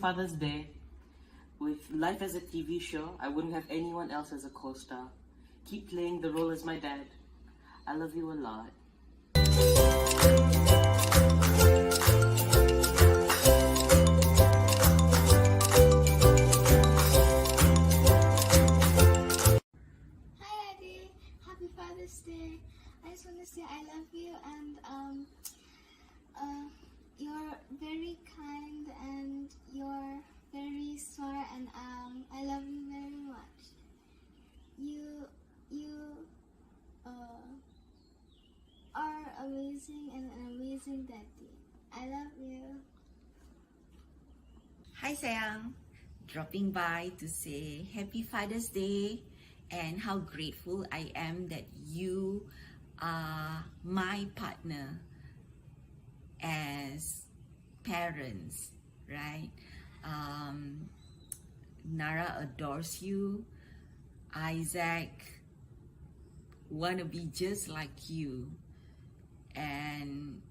Father's Day. With life as a TV show, I wouldn't have anyone else as a co-star. Keep playing the role as my dad. I love you a lot. Hi Adi, happy Father's Day. I just want to say I love you and you're very kind and you're very smart and I love you very much. You are amazing and an amazing daddy. I love you. Hi sayang, dropping by to say Happy Father's Day and how grateful I am that you are my partner as parents, right? Nara adores you. Isaac wanna be just like you, and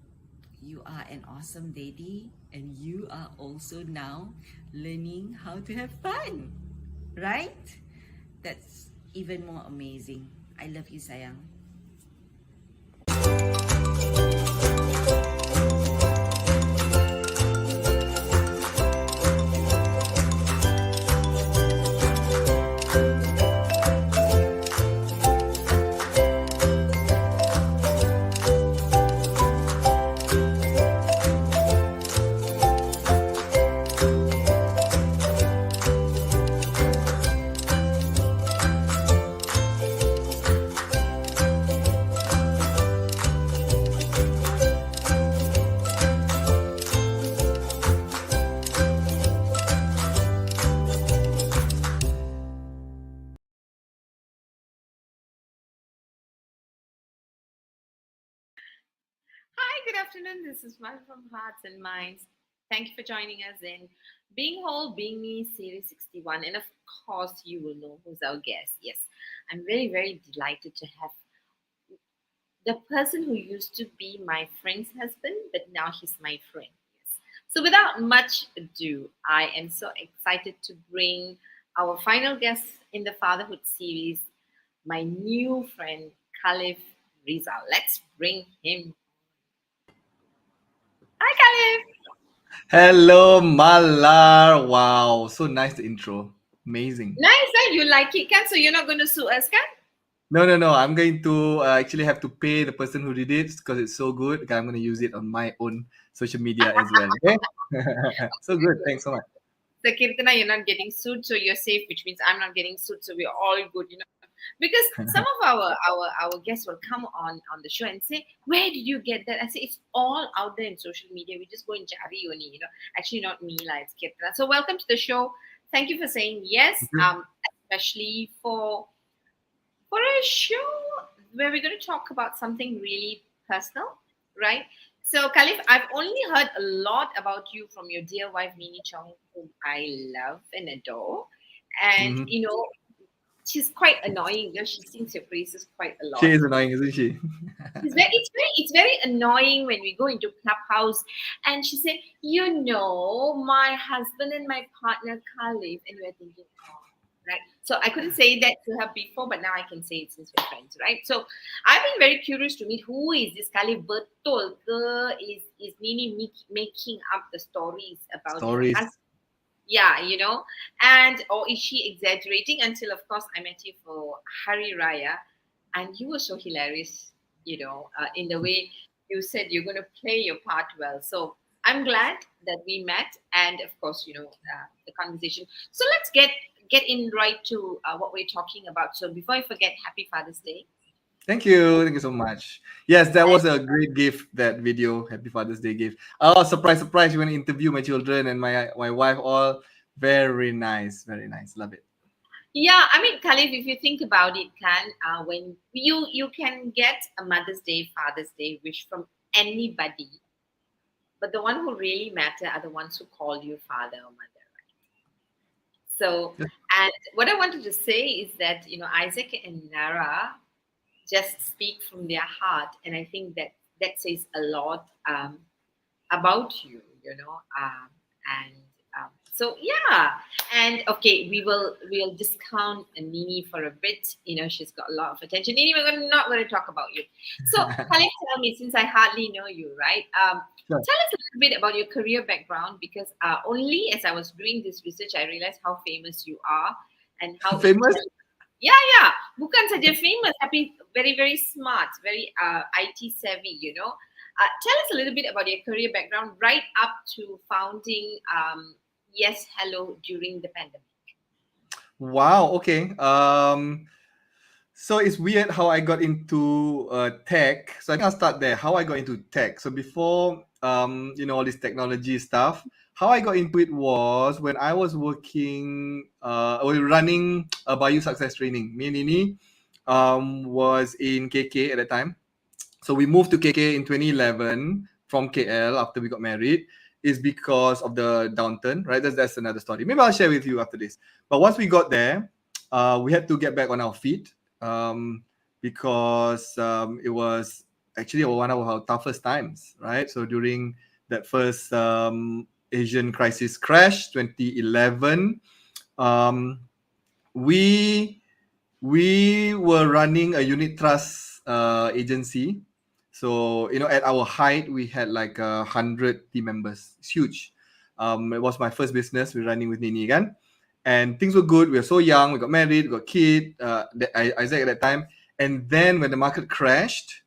you are an awesome daddy, and you are also now learning how to have fun, right? That's even more amazing. I love you, sayang. Hi, good afternoon. This is Malar from Hearts and Minds. Thank you for joining us in Being Whole, Being Me, Series 61. And of course, you will know who's our guest. Yes, I'm very, very delighted to have the person who used to be my friend's husband, but now he's my friend. Yes. So, without much ado, I am so excited to bring our final guest in the Fatherhood series, my new friend, Carliff Rizal. Let's bring him. Hi, Carliff. Hello, Malar. Wow, so nice the intro. Amazing. Nice, that you like it, can? So you're not going to sue us, can? No. I'm going to actually have to pay the person who did it because it's so good. Okay, I'm going to use it on my own social media as well. Okay. So good. Thanks so much. So Kirtana, you're not getting sued, so you're safe, which means I'm not getting sued, so we're all good, you know. Because some of our guests will come on the show and say, "Where did you get that?" I say, "It's all out there in social media. We just go in jari only, you know." Actually, not me, like it's Kirtana. So welcome to the show. Thank you for saying yes. Especially for a show where we're going to talk about something really personal, right? So, Khalif, I've only heard a lot about you from your dear wife, Nini Chong, whom I love and adore. And, Mhm. you know, she's quite annoying. You know, she sings your praises quite a She lot. is annoying, isn't she? It's very annoying when we go into Clubhouse and she said, you know, my husband and my partner Khalif, and we're thinking, oh, right. So I couldn't say that to her before, but now I can say it since we're friends, right? So I've been very curious to meet who is this Khalif Betul ke? Is Nini making up the stories about her Stories. husband? Yeah, you know, and or is she exaggerating? Until of course I met you for Hari Raya, and you were so hilarious, you know, in the way you said you're going to play your part well. So I'm glad that we met, and of course, you know, the conversation. So let's get in right to what we're talking about. So before I forget, Happy Father's Day. Thank you. Thank you so much. Yes, that was a great gift, that video. Happy Father's Day gift. Oh, surprise, surprise. You want to interview my children and my wife all. Very nice. Very nice. Love it. Yeah, I mean, Khalif, if you think about it, when you can get a Mother's Day, Father's Day wish from anybody, but the one who really matter are the ones who call you father or mother, right? So, Yeah. and what I wanted to say is that, you know, Isaac and Nara just speak from their heart, and I think that that says a lot about you, you know. And So yeah, and okay, we'll discount Nini for a bit. You know, she's got a lot of attention. Nini, not going to talk about you. So, Khalid, tell me, since I hardly know you, right? Sure. Tell us a little bit about your career background, because only as I was doing this research, I realized how famous you are and how Famous? intelligent. Yeah, bukan saja famous, tapi very very smart, very IT savvy. You know, tell us a little bit about your career background, right up to founding YesHello during the pandemic. Wow. Okay. So it's weird how I got into tech. So I think I'll start there. How I got into tech. So before all this technology stuff, how I got into it was when I was working, running a Bayou Success Training. Me and Nini was in KK at that time. So we moved to KK in 2011 from KL after we got married. Is because of the downturn, right? That's another story. Maybe I'll share with you after this. But once we got there, we had to get back on our feet because it was actually one of our toughest times, right? So during that first Asian crisis crash, 2011, um, we we were running a unit trust agency. So at our height, we had like 100 team members. It's huge. It was my first business. We're running with Nini again, and things were good. We were so young. We got married. We got kid. Isaac at that time. And then when the market crashed,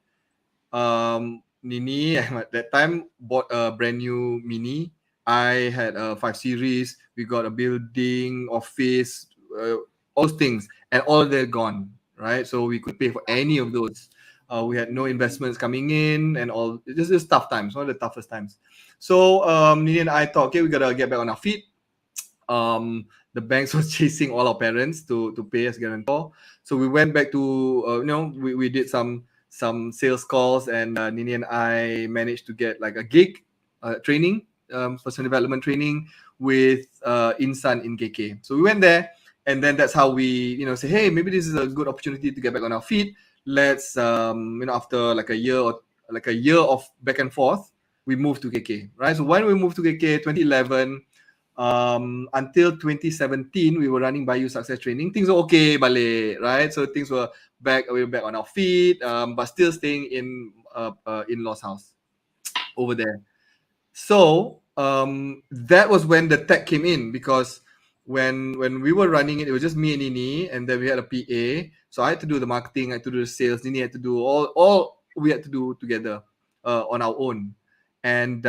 Nini at that time bought a brand new Mini. I had a 5 Series. We got a building, office, all those things, and all they're gone, right? So we could pay for any of those. We had no investments coming in, and all. Just tough times, one of the toughest times. So Nini and I thought, okay, we gotta get back on our feet. The banks was chasing all our parents to pay as guarantor. So we went back to we did some sales calls, and Nini and I managed to get like a gig training, personal development training with Insan in KK. So we went there, and then that's how we say, hey, maybe this is a good opportunity to get back on our feet. Let's after like a year of back and forth, we moved to KK, right? So when we moved to KK 2011, until 2017, we were running Bayou Success Training. Things were okay, balik, right? So things were we were back on our feet, but still staying in in-laws house over there. So that was when the tech came in, because when we were running it, it was just me and Nini, and then we had a PA. So I had to do the marketing, I had to do the sales. Nini had to do all we had to do together on our own. And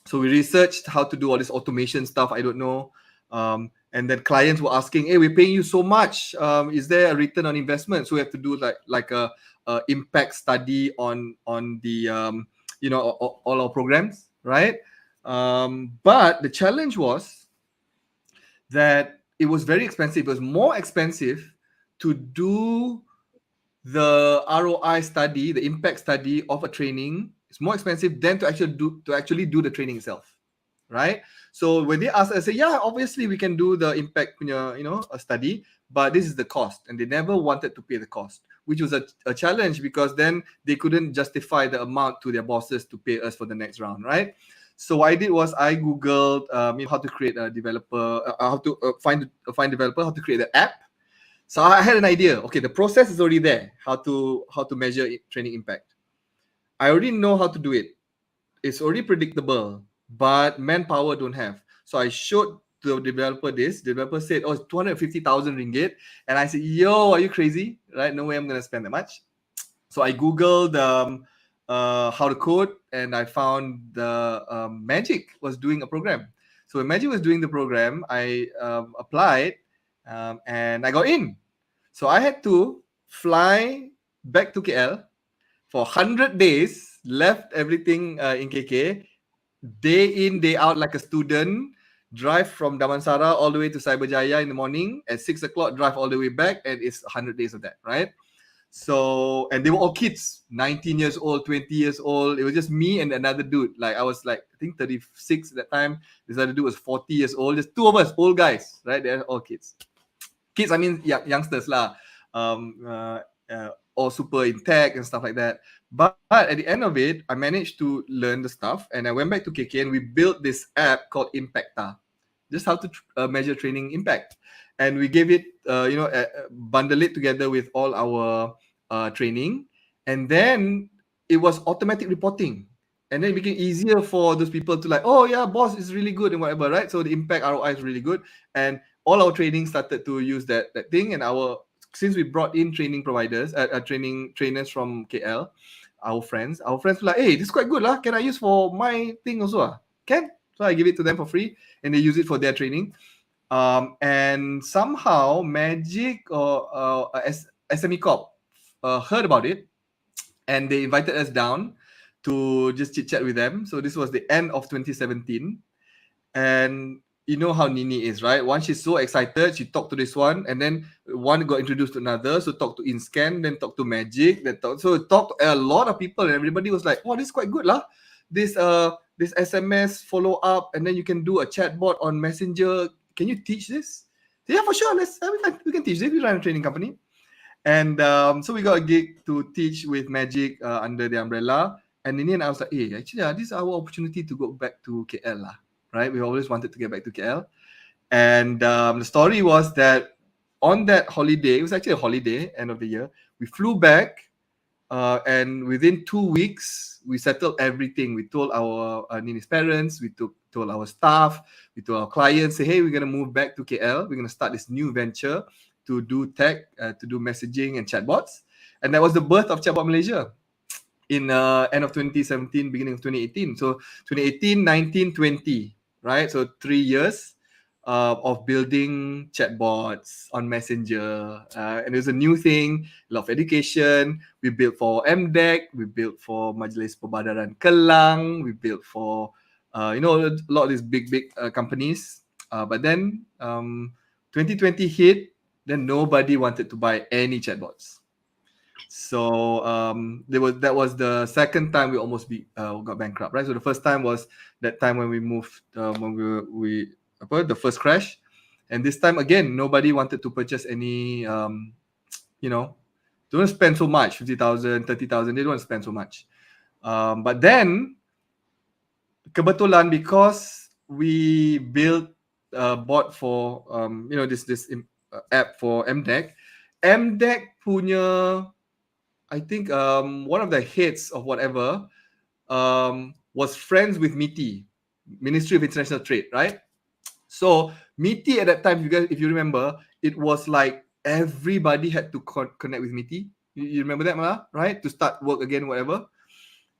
so we researched how to do all this automation stuff. I don't know. And then clients were asking, hey, we're paying you so much. Is there a return on investment? So we have to do like a impact study on the all our programs, right? But the challenge was that it was very expensive. It was more expensive to do the ROI study, the impact study of a training. It's more expensive than to actually do the training itself, right? So when they asked, I said, yeah, obviously we can do the impact, a study, but this is the cost, and they never wanted to pay the cost, which was a challenge, because then they couldn't justify the amount to their bosses to pay us for the next round, right? So what I did was I googled how to create a developer, how to find developer, how to create the app. So I had an idea. Okay, the process is already there. How to measure training impact. I already know how to do it. It's already predictable, but manpower don't have. So I showed the developer this. The developer said, "Oh, it's 250,000 ringgit," and I said, "Yo, are you crazy? Right? No way I'm gonna spend that much." So I googled how to code, and I found the Magic was doing a program. So when Magic was doing the program, I applied, and I got in. So I had to fly back to KL for 100 days, left everything in KK, day in, day out like a student, drive from Damansara all the way to Cyberjaya in the morning, at 6 o'clock, drive all the way back, and it's 100 days of that, right? So, and they were all kids, 19 years old, 20 years old. It was just me and another dude. Like, I was like, I think 36 at that time. This other dude was 40 years old. Just two of us, old guys, right? They're all kids. Kids, I mean, youngsters lah. All super in tech and stuff like that. But at the end of it, I managed to learn the stuff, and I went back to KK and we built this app called Impacta. just how to measure training impact. And we gave it, bundle it together with all our training, and then it was automatic reporting, and then it became easier for those people to like, oh yeah, boss is really good and whatever, right? So the impact ROI is really good, and all our training started to use that thing. And our, since we brought in training providers, trainers from KL, our friends were like, hey, this is quite good lah. Can I use for my thing also? Can. So I give it to them for free, and they use it for their training. And somehow Magic or SME Corp heard about it, and they invited us down to just chit chat with them. So this was the end of 2017, and you know how Nini is, right? Once she's so excited, she talked to this one, and then one got introduced to another. So talk to InScan, then talk to Magic, then talk to a lot of people, and everybody was like, "Oh, this is quite good, lah. This SMS follow up, and then you can do a chatbot on Messenger. Can you teach this?" So, yeah, for sure. We can teach this. We run a training company. And so we got a gig to teach with Magic under the umbrella. And in the end, I was like, hey, actually, this is our opportunity to go back to KL, lah, right? We always wanted to get back to KL. And the story was that on that holiday, it was actually a holiday, end of the year, we flew back. And within 2 weeks, we settled everything. We told our Nini's parents, told our staff, we told our clients, say, hey, we're going to move back to KL. We're going to start this new venture to do tech, to do messaging and chatbots. And that was the birth of Chatbot Malaysia in end of 2017, beginning of 2018. So 2018, 19, 20, right? So 3 years of building chatbots on Messenger. And it was a new thing, a lot of education. We built for MDEC, we built for Majlis Perbadaran Kelang, we built for, a lot of these big companies. But then 2020 hit, then nobody wanted to buy any chatbots. So that was the second time we almost got bankrupt, right? So the first time was that time when we moved, when the first crash, and this time again nobody wanted to purchase any, don't spend so much, 50,000, 30,000. They don't want to spend so much. But then kebetulan, because we built bot for this app for MDEC. MDEC punya, I think one of the heads of whatever was friends with MITI, Ministry of International Trade, right? So MITI at that time, if you remember, it was like everybody had to connect with MITI. You remember that, Malar, right? To start work again, whatever.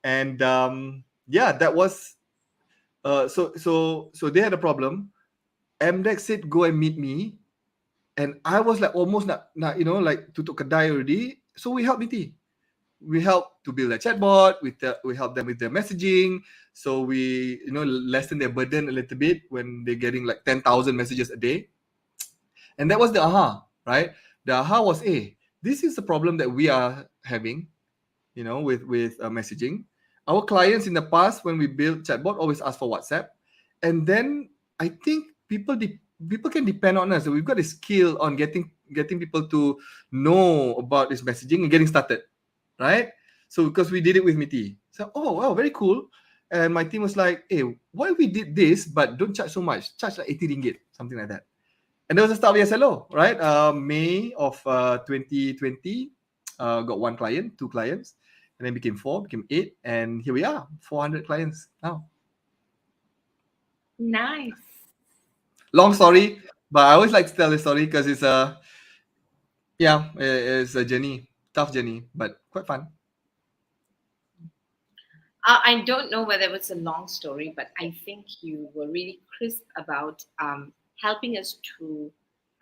And that was so they had a problem. MDEC said, go and meet me. And I was like almost not like tutup kedai already. So we helped MITI. We helped to build a chatbot. We helped them with their messaging. So we, lessen their burden a little bit when they're getting like 10,000 messages a day. And that was the aha, right? The aha was, hey, this is the problem that we are having, with messaging. Our clients in the past, when we built chatbot, always ask for WhatsApp. And then I think people can depend on us. So we've got a skill on getting people to know about this messaging and getting started, right? So because we did it with MITI. So, oh, wow, very cool. And my team was like, hey, what if we did this, but don't charge so much? Charge like 80 ringgit, something like that. And that was the start of YesHello, right? May of 2020, got 1 client, 2 clients, and then became 4, became 8, and here we are, 400 clients now. Nice. Long story, but I always like to tell this story because it's a journey, tough journey, but quite fun. I don't know whether it's a long story, but I think you were really crisp about helping us to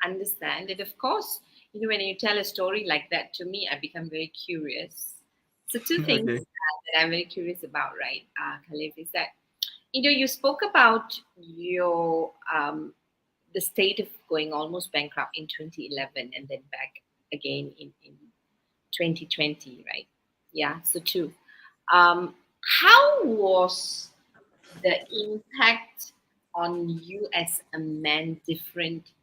understand it. Of course, when you tell a story like that to me, I become very curious. So 2 things Okay. that I'm very curious about, right, Carliff, is that you spoke about your the state of going almost bankrupt in 2011 and then back again in 2020, right? Yeah. So 2. How was the impact on you as a man different?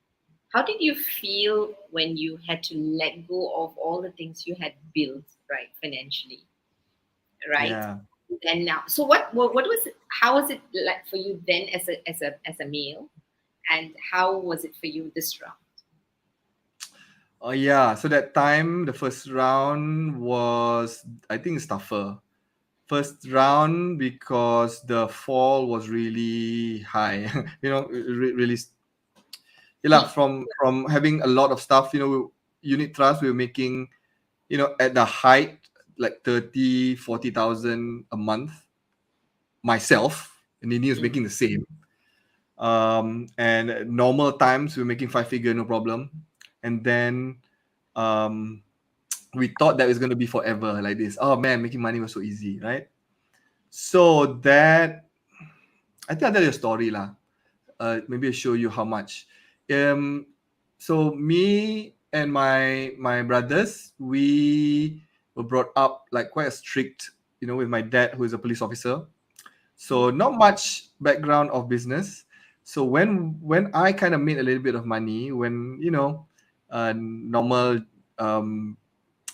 How did you feel when you had to let go of all the things you had built, right, financially, right? Yeah. And now, so what was it? How was it like for you then as a male, and how was it for you this round? Oh yeah, so that time the first round was, I think it's tougher. First round because the fall was really high. Really. Yeah, from having a lot of stuff. Unit trust we were making. At the height like 30,000-40,000 a month myself, and Nini was making the same. And at normal times we were making 5 figure, no problem. And then we thought that it was going to be forever like this. Oh man, making money was so easy, right? So that, I think I'll tell you a story lah. Maybe I'll show you how much. So me and my brothers, we were brought up like quite a strict, with my dad who is a police officer. So not much background of business. So when I kind of made a little bit of money, when normal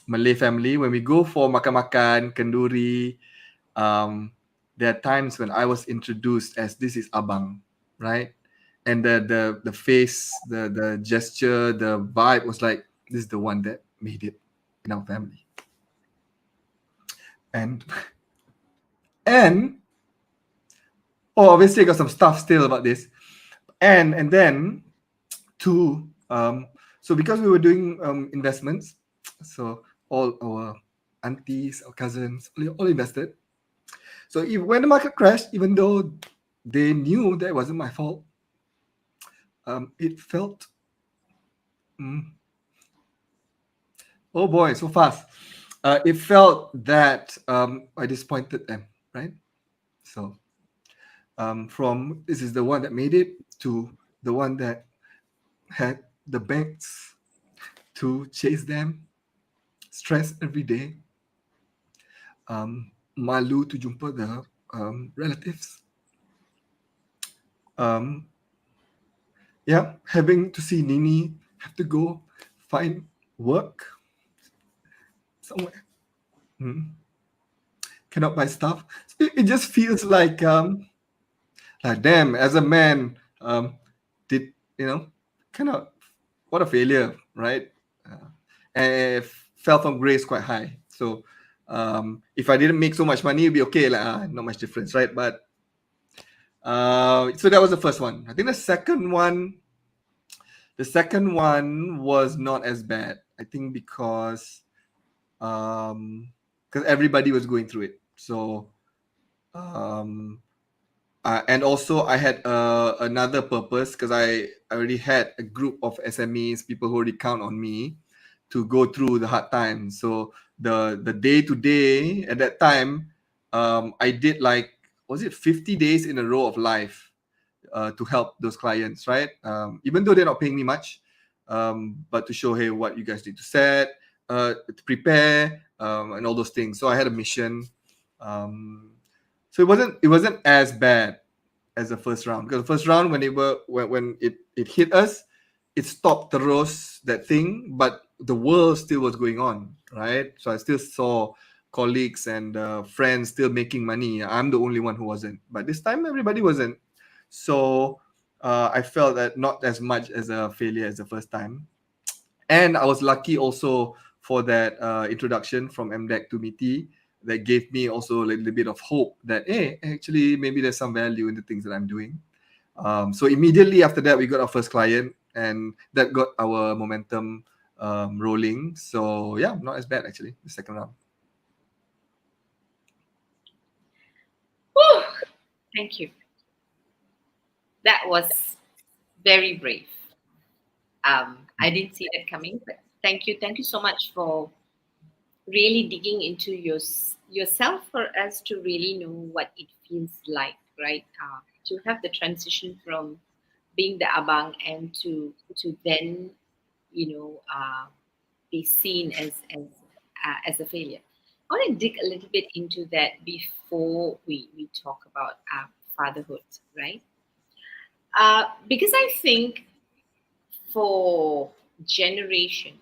Malay family, when we go for makan-makan, kenduri, there are times when I was introduced as this is abang, right? And the face, the gesture, the vibe was like, this is the one that made it in our family. And obviously I got some stuff still about this. And then so because we were doing investments, so all our aunties, our cousins, all invested. So when the market crashed, even though they knew that it wasn't my fault, it felt, oh boy, so fast. It felt that I disappointed them, right? So from this is the one that made it to the one that had the banks to chase them, stress every day, malu to jumpa the relatives, having to see Nini have to go find work somewhere, cannot buy stuff. It just feels like damn, as a man, did cannot, what a failure, right? And it fell from grace quite high. So if I didn't make so much money, it'd be okay, like not much difference, right? But so that was the first one. I think the second one was not as bad. I think because everybody was going through it. So and also I had another purpose, because I already had a group of SMEs, people who already count on me to go through the hard times. So the day to day at that time, I did like, was it 50 days in a row of live to help those clients, right? Even though they're not paying me much, but to show, hey, what you guys need to set, to prepare, and all those things. So I had a mission. So it wasn't as bad as the first round, because the first round when it hit us, it stopped the rose, that thing, but the world still was going on, right? So I still saw colleagues and friends still making money. I'm the only one who wasn't, but this time everybody wasn't. So I felt that not as much as a failure as the first time. And I was lucky also for that introduction from MDEC to MITI, that gave me also a little bit of hope that, hey, actually, maybe there's some value in the things that I'm doing. So immediately after that, we got our first client, and that got our momentum rolling. So yeah, not as bad actually, the second round. Whew. Thank you. That was very brave. I didn't see that coming, but thank you so much for really digging into yourself, for us to really know what it feels like, right? To have the transition from being the abang and to then be seen as a failure. I want to dig a little bit into that before we talk about fatherhood, right? Because I think for generation,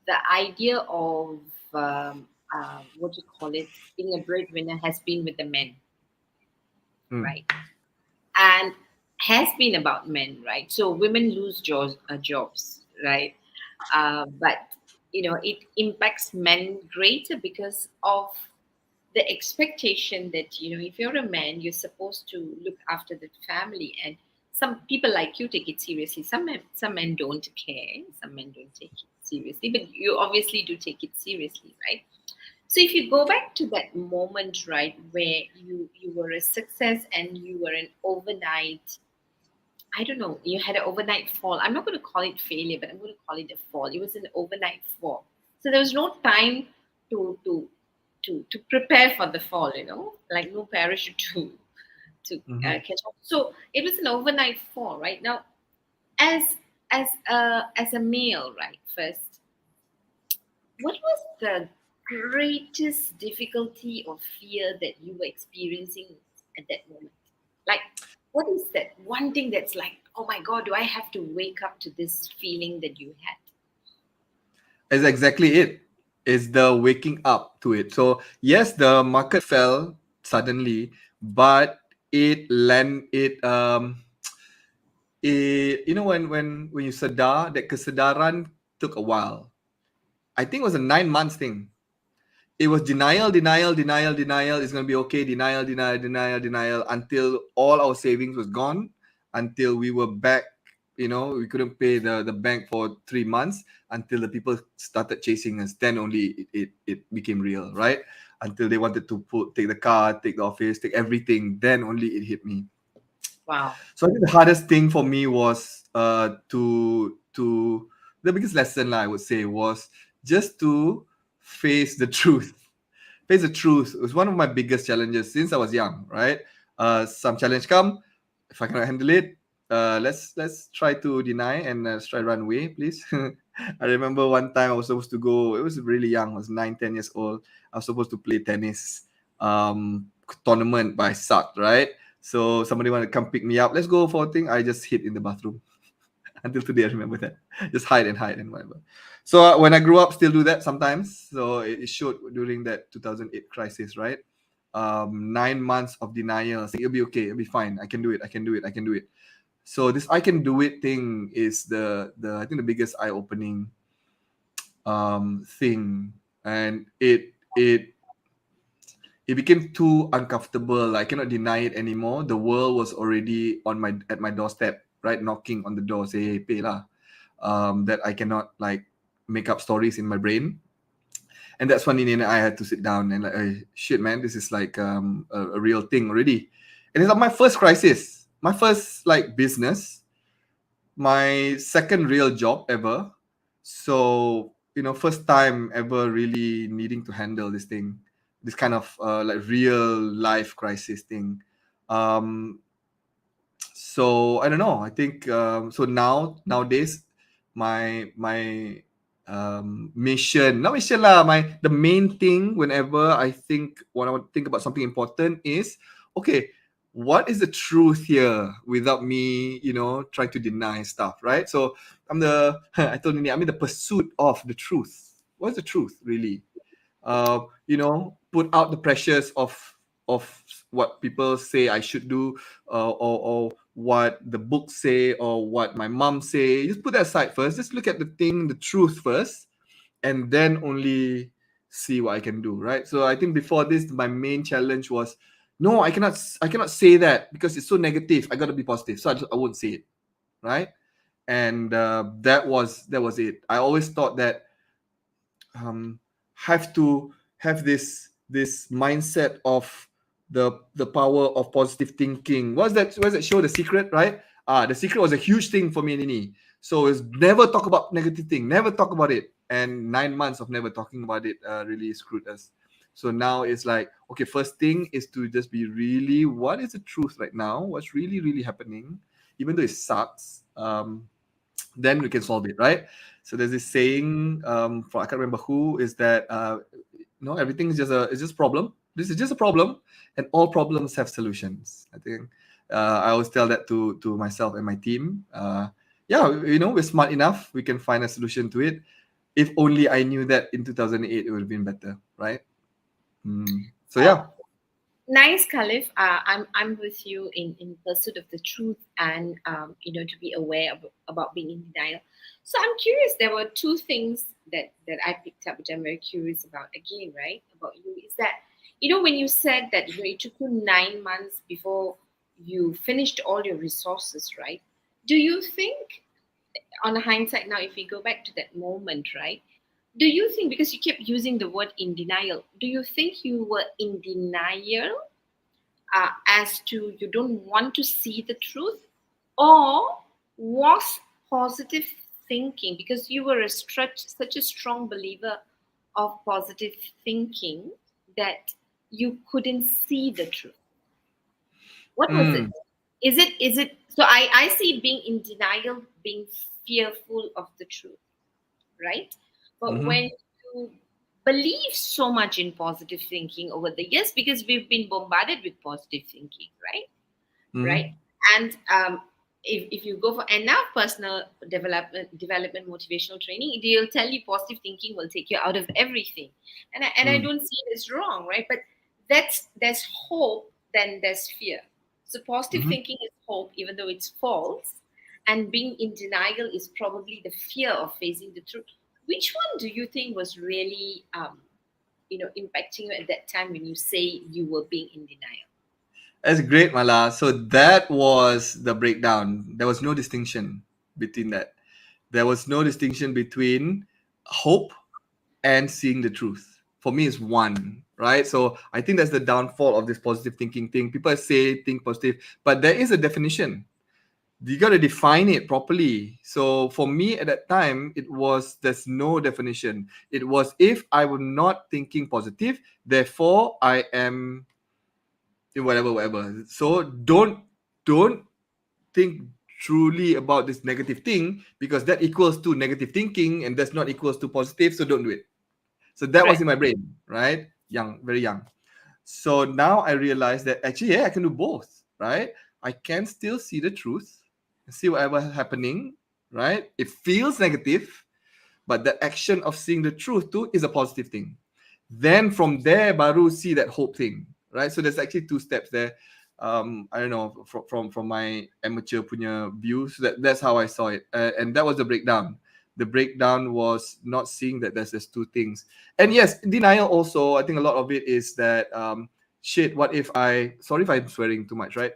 the idea of what you call it, being a breadwinner has been with the men, right? And has been about men, right? So women lose jobs, right? But it impacts men greater because of the expectation that if you're a man, you're supposed to look after the family, and some people like you take it seriously. Some men don't care. Some men don't take it seriously, but you obviously do take it seriously, right? So if you go back to that moment, right, where you were a success and you were an overnight, I don't know, you had an overnight fall. I'm not going to call it failure, but I'm going to call it a fall. It was an overnight fall. So there was no time to prepare for the fall, like no parachute to catch up. So it was an overnight fall, right? Now, as as a male, right? First, what was the greatest difficulty or fear that you were experiencing at that moment? Like, what is that one thing that's like, oh my God, do I have to wake up to this feeling that you had? Is exactly it. Is the waking up to it. So yes, the market fell suddenly, but when you sedar, that kesedaran took a while. I think it was a 9 months thing. It was denial, denial, denial, denial. It's gonna be okay. Denial, denial, denial, denial, until all our savings was gone, until we were back. We couldn't pay the bank for 3 months, until the people started chasing us. Then only it became real, right? Until they wanted to take the car, take the office, take everything. Then only it hit me. Wow. So I think the hardest thing for me was to the biggest lesson I would say was just to face the truth. Face the truth. It was one of my biggest challenges since I was young, right? Some challenge come. If I cannot handle it, let's try to deny and let's try to run away, please. I remember one time I was supposed to go. It was really young. I was 9, 10 years old. I was supposed to play tennis tournament, but I sucked, right? So somebody wanted to come pick me up. Let's go for a thing. I just hid in the bathroom. Until today, I remember that. Just hide and whatever. So when I grew up, still do that sometimes. So it showed during that 2008 crisis, right? 9 months of denial, saying it'll be okay, it'll be fine. I can do it. I can do it. I can do it. So this I can do it thing is the I think the biggest eye opening thing, and it became too uncomfortable. I cannot deny it anymore. The world was already at my doorstep, right, knocking on the door, say, hey, pay lah. That I cannot like make up stories in my brain. And that's when I had to sit down and like, hey, shit, man, this is like a real thing already. And it's like my first crisis, my first like business, my second real job ever. So first time ever really needing to handle this thing, this kind of like real life crisis thing. So I don't know. I think so nowadays my mission, not mission lah. The main thing whenever when I think about something important is, okay, what is the truth here without me, trying to deny stuff, right? So I told Nini, I'm in the pursuit of the truth. What's the truth really? Put out the pressures of what people say I should do, or what the books say, or what my mom say. Just put that aside first. Just look at the truth first, and then only see what I can do, right? So I think before this, my main challenge was, no, I cannot say that because it's so negative. I got to be positive, so I won't say it, right? And that was it. I always thought that have to have this mindset of the power of positive thinking. What's that show, The Secret, right? The Secret was a huge thing for me, Nini. So it's never talk about negative thing, never talk about it. And 9 months of never talking about it really screwed us. So now it's like, okay, first thing is to just be really, what is the truth right now? What's really, really happening? Even though it sucks, then we can solve it, right? So there's this saying I can't remember who, is that everything is just problem. This is just a problem, and all problems have solutions. I think I always tell that to myself and my team. We're smart enough. We can find a solution to it. If only I knew that in 2008, it would have been better, right? So yeah. Nice, Carliff. I'm with you in pursuit of the truth and to be aware about being in denial. So I'm curious. There were two things that I picked up, which I'm very curious about. Again, right, about you is that when you said that it took you 9 months before you finished all your resources, right? Do you think, on hindsight now, if we go back to that moment, right? Do you think, because you kept using the word in denial, do you think you were in denial as to you don't want to see the truth, or was positive thinking, because you were such a strong believer of positive thinking, that you couldn't see the truth? What was it? Mm. Is it so I see being in denial, being fearful of the truth, right? But Mm-hmm. when you believe so much in positive thinking over the years, because we've been bombarded with positive thinking, right? Mm-hmm. And if you go for enough personal development motivational training, they'll tell you positive thinking will take you out of everything, and I Mm. don't see it as wrong, right? But there's hope, then there's fear. So positive Mm-hmm. thinking is hope, even though it's false, and being in denial is probably the fear of facing the truth. Which one do you think was really impacting you at that time when you say you were being in denial? That's great, Mala. So that was the breakdown. There was no distinction between that. There was no distinction between hope and seeing the truth. For me, it's one, right? So I think that's the downfall of this positive thinking thing. People say think positive, but there is a definition. You got to define it properly. So for me at that time, it was there's no definition. It was if I were not thinking positive, therefore I am whatever. So don't think truly about this negative thing because that equals to negative thinking and that's not equals to positive. So don't do it. So that was Right. in my brain, right? Young, very young. So now I realize that actually, yeah, I can do both, right? I can still see the truth, see whatever happening, right? It feels negative, but the action of seeing the truth too is a positive thing. Then from there, baru see that hope thing, right? So there's actually two steps there. I don't know from my amateur punya view. So that's how I saw it, and that was the breakdown. The breakdown was not seeing that there's two things, and yes, denial also. I think a lot of it is that shit. What if I? Sorry if I'm swearing too much, right?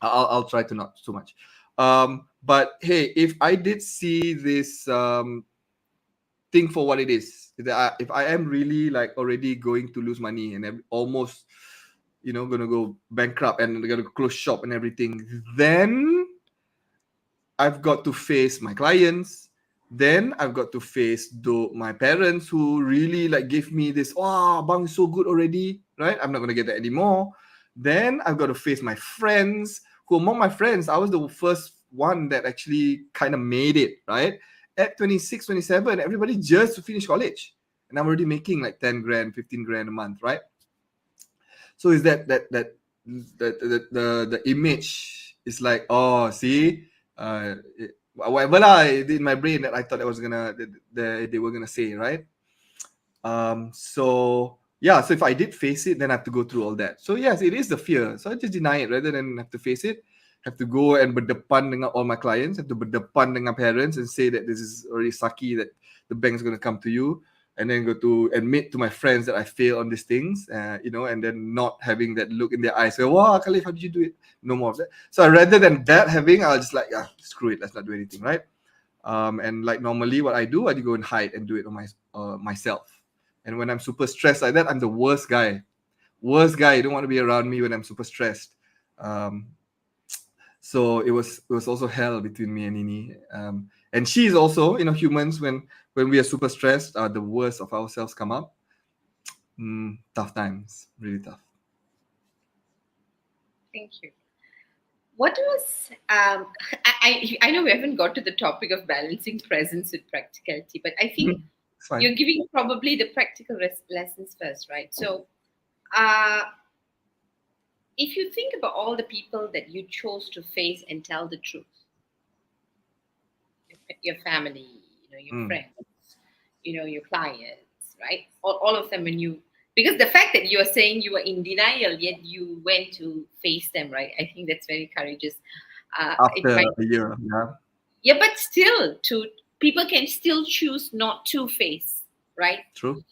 I'll try to not too much. But hey, if I did see this thing for what it is. If I am really like already going to lose money and almost, gonna go bankrupt and gonna close shop and everything, then I've got to face my clients. Then I've got to face my parents who really like give me this, oh, bang, so good already, right? I'm not gonna get that anymore. Then I've got to face my friends, who among my friends, I was the first one that actually kind of made it, right? At 26, 27, everybody just finished college. And I'm already making like 10 grand, 15 grand a month, right? So is the image is like, oh, see, whatever lah in my brain that I thought I was gonna they were gonna say, right? So yeah, so if I did face it, then I have to go through all that. So yes, it is the fear. So I just deny it rather than have to face it. Have to go and berdepan dengan all my clients, have to berdepan dengan parents and say that this is already sucky, that the bank's gonna come to you, and then go to admit to my friends that I fail on these things, and then not having that look in their eyes. So, wow, Khalif, how did you do it? No more of that. So rather than that I'll just like, screw it, let's not do anything, right? And like normally what I do go and hide and do it on myself. And when I'm super stressed like that, I'm the worst guy. Worst guy. You don't want to be around me when I'm super stressed. So it was also hell between me and Nini. And she's also, humans when we are super stressed, the worst of ourselves come up. Tough times, really tough. Thank you. What was I know we haven't got to the topic of balancing presence with practicality, but I think It's fine. you're giving probably the practical lessons first, right? So, uh, if you think about all the people that you chose to face and tell the truth, your family, your Mm. friends, your clients, right? All of them, when you Because the fact that you're saying you were in denial, yet you went to face them, right? I think that's very courageous. It After might, a year, yeah, yeah, but still, to people can still choose not to face, right? true.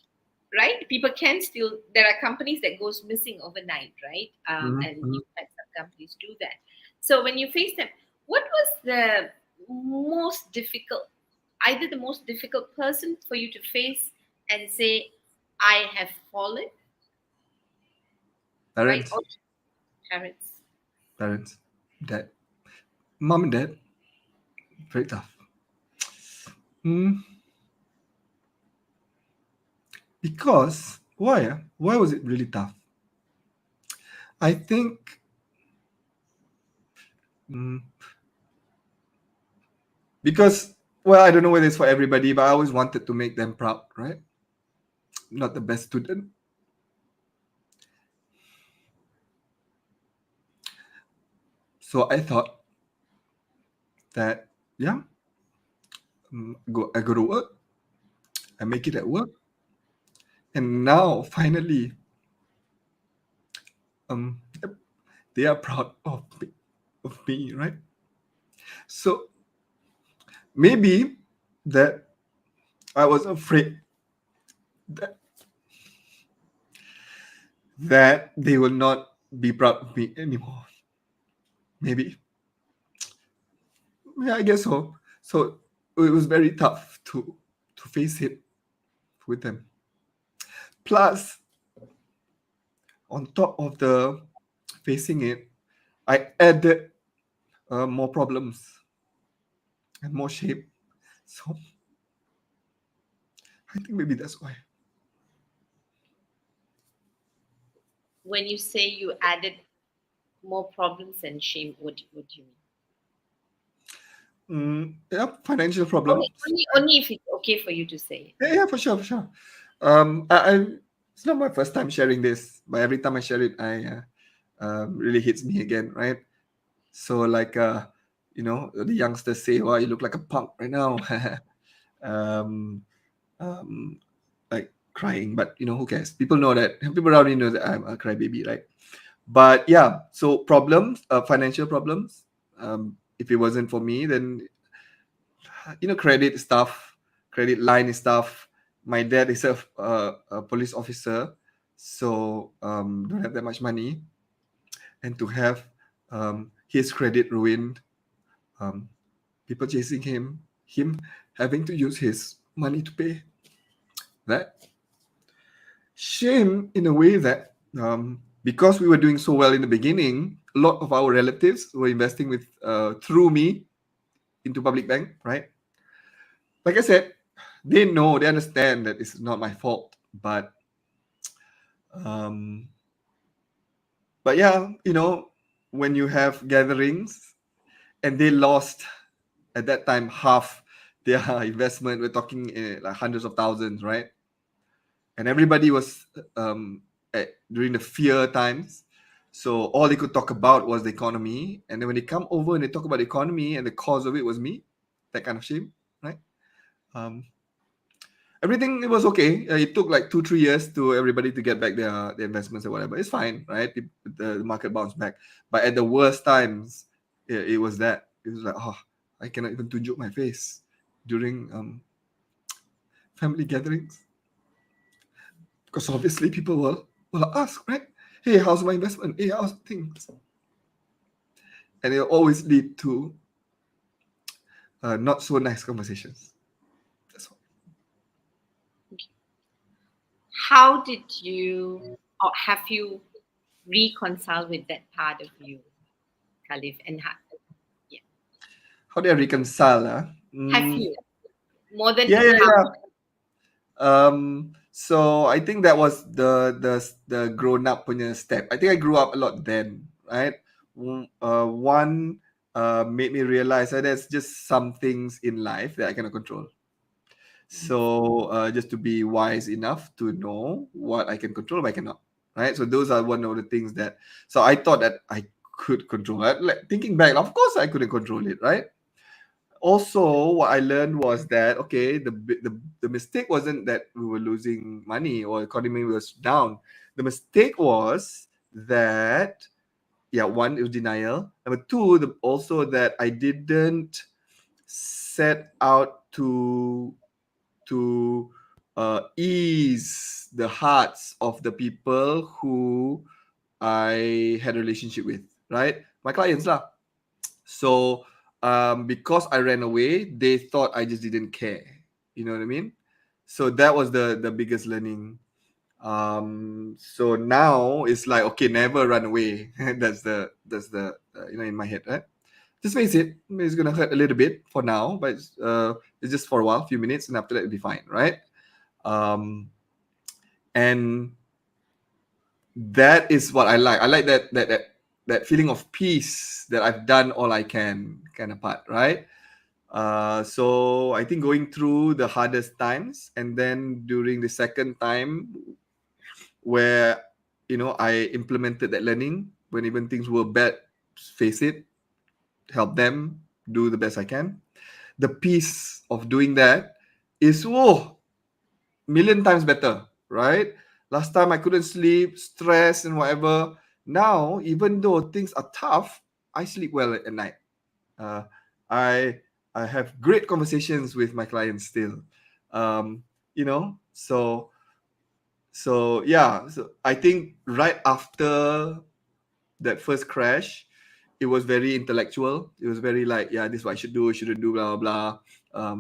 Right? People can still. There are companies that goes missing overnight, right? And Mm-hmm. you've had some companies do that. So when you face them, what was the most difficult, either the most difficult person for you to face and say, I have fallen, right? Parents, Or parents. parents, dad, mom and dad, very tough. Mm, because why? Why was it really tough? I think mm, because well, I don't know whether it's for everybody, but I always wanted to make them proud, right? Not the best student. So I thought that yeah, I go to work, I make it at work, and now finally, um, they are proud of me, right? So maybe that I was afraid that they will not be proud of me anymore. Maybe, yeah, I guess so. So it was very tough to face it with them. Plus, on top of the facing it, I added more problems and more shame. So I think maybe that's why. When you say you added more problems and shame, what do you mean? Yeah, financial Only, problems. only if it's okay for you to say it. Yeah, for sure, for sure. It's not my first time sharing this, but every time I share it, I really hits me again, right? So like, the youngsters say, "Wow, you look like a punk right now," um, um, like crying, but who cares? People know that. People already know that I'm a crybaby, right? But yeah, so problems, financial problems. If it wasn't for me, then credit stuff, credit line is stuff. My dad is a police officer, so don't have that much money, and to have his credit ruined, um, people chasing him having to use his money to pay that. Shame in a way that because we were doing so well in the beginning, a lot of our relatives were investing with through me into public bank, right? Like I said, they know, they understand that it's not my fault, um, but yeah, when you have gatherings and they lost at that time half their investment, we're talking like hundreds of thousands, right? And everybody was during the fear times, so all they could talk about was the economy. And then when they come over and they talk about the economy and the cause of it was me, that kind of shame, right? um, Everything, it was okay. It took like 2-3 years to everybody to get back their investments or whatever. It's fine, right? The market bounced back, but at the worst times, it was that. It was like, oh, I cannot even tunjuk my face during family gatherings, because obviously people will ask, right? Hey, how's my investment? Hey, how's things? And it'll always lead to not so nice conversations. That's all. How did you, or have you reconciled with that part of you, Khalif? And How do I reconcile? have you more than Yeah, yeah, how? yeah. So I think that was the grown up punya step. I think I grew up a lot then, right? One made me realize that there's just some things in life that I cannot control. So just to be wise enough to know what I can control, what I cannot, right? So those are one of the things that. So I thought that I could control it. Like thinking back, of course I couldn't control it, right? also what I learned was that okay, the mistake wasn't that we were losing money or economy was down. The mistake was that one, it was denial. Number two, also that I didn't set out to ease the hearts of the people who I had a relationship with, right? My clients lah. So because I ran away, they thought I just didn't care. You know what I mean? So that was the biggest learning. So now it's like okay, never run away. that's the in my head, right? Just face it, it's gonna hurt a little bit for now, but it's just for a while, few minutes, and after that it'll be fine, right? And that is what I like. I like that feeling of peace that I've done all I can kind of part, right? So I think going through the hardest times and then during the second time where I implemented that learning when even things were bad, face it, help them, do the best I can. The peace of doing that is million times better, right? Last time I couldn't sleep, stress and whatever. Now, even though things are tough, I sleep well at night. Uh, I I have great conversations with my clients still. Um, so yeah. So I think right after that first crash, it was very intellectual. It was very like, yeah, this is what I should do, shouldn't do, blah blah blah.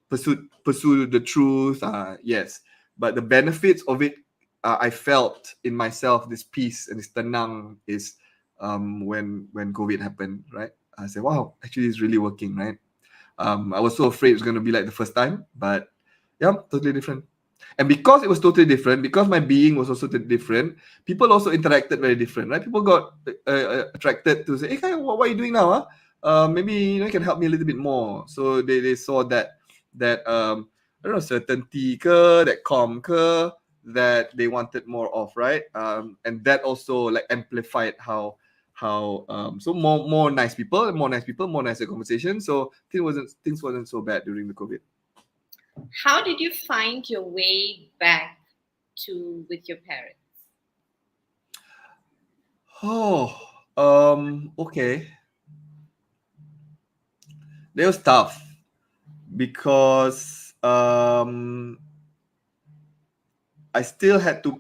Pursue the truth. Yes, but the benefits of it, I felt in myself this peace and this tenang is when COVID happened, right? I said, wow, actually it's really working, right? I was so afraid it was going to be like the first time, but yeah, totally different. And because it was totally different, because my being was also different, people also interacted very different, right? People got attracted to say, hey, Kai, what are you doing now? Maybe you can help me a little bit more. So they saw that I don't know, certainty, that calm, that they wanted more of, right? And that also like amplified how so more nice people, more nicer conversation. So things wasn't so bad during the COVID. How did you find your way back to with your parents? Okay. That was tough because I still had to,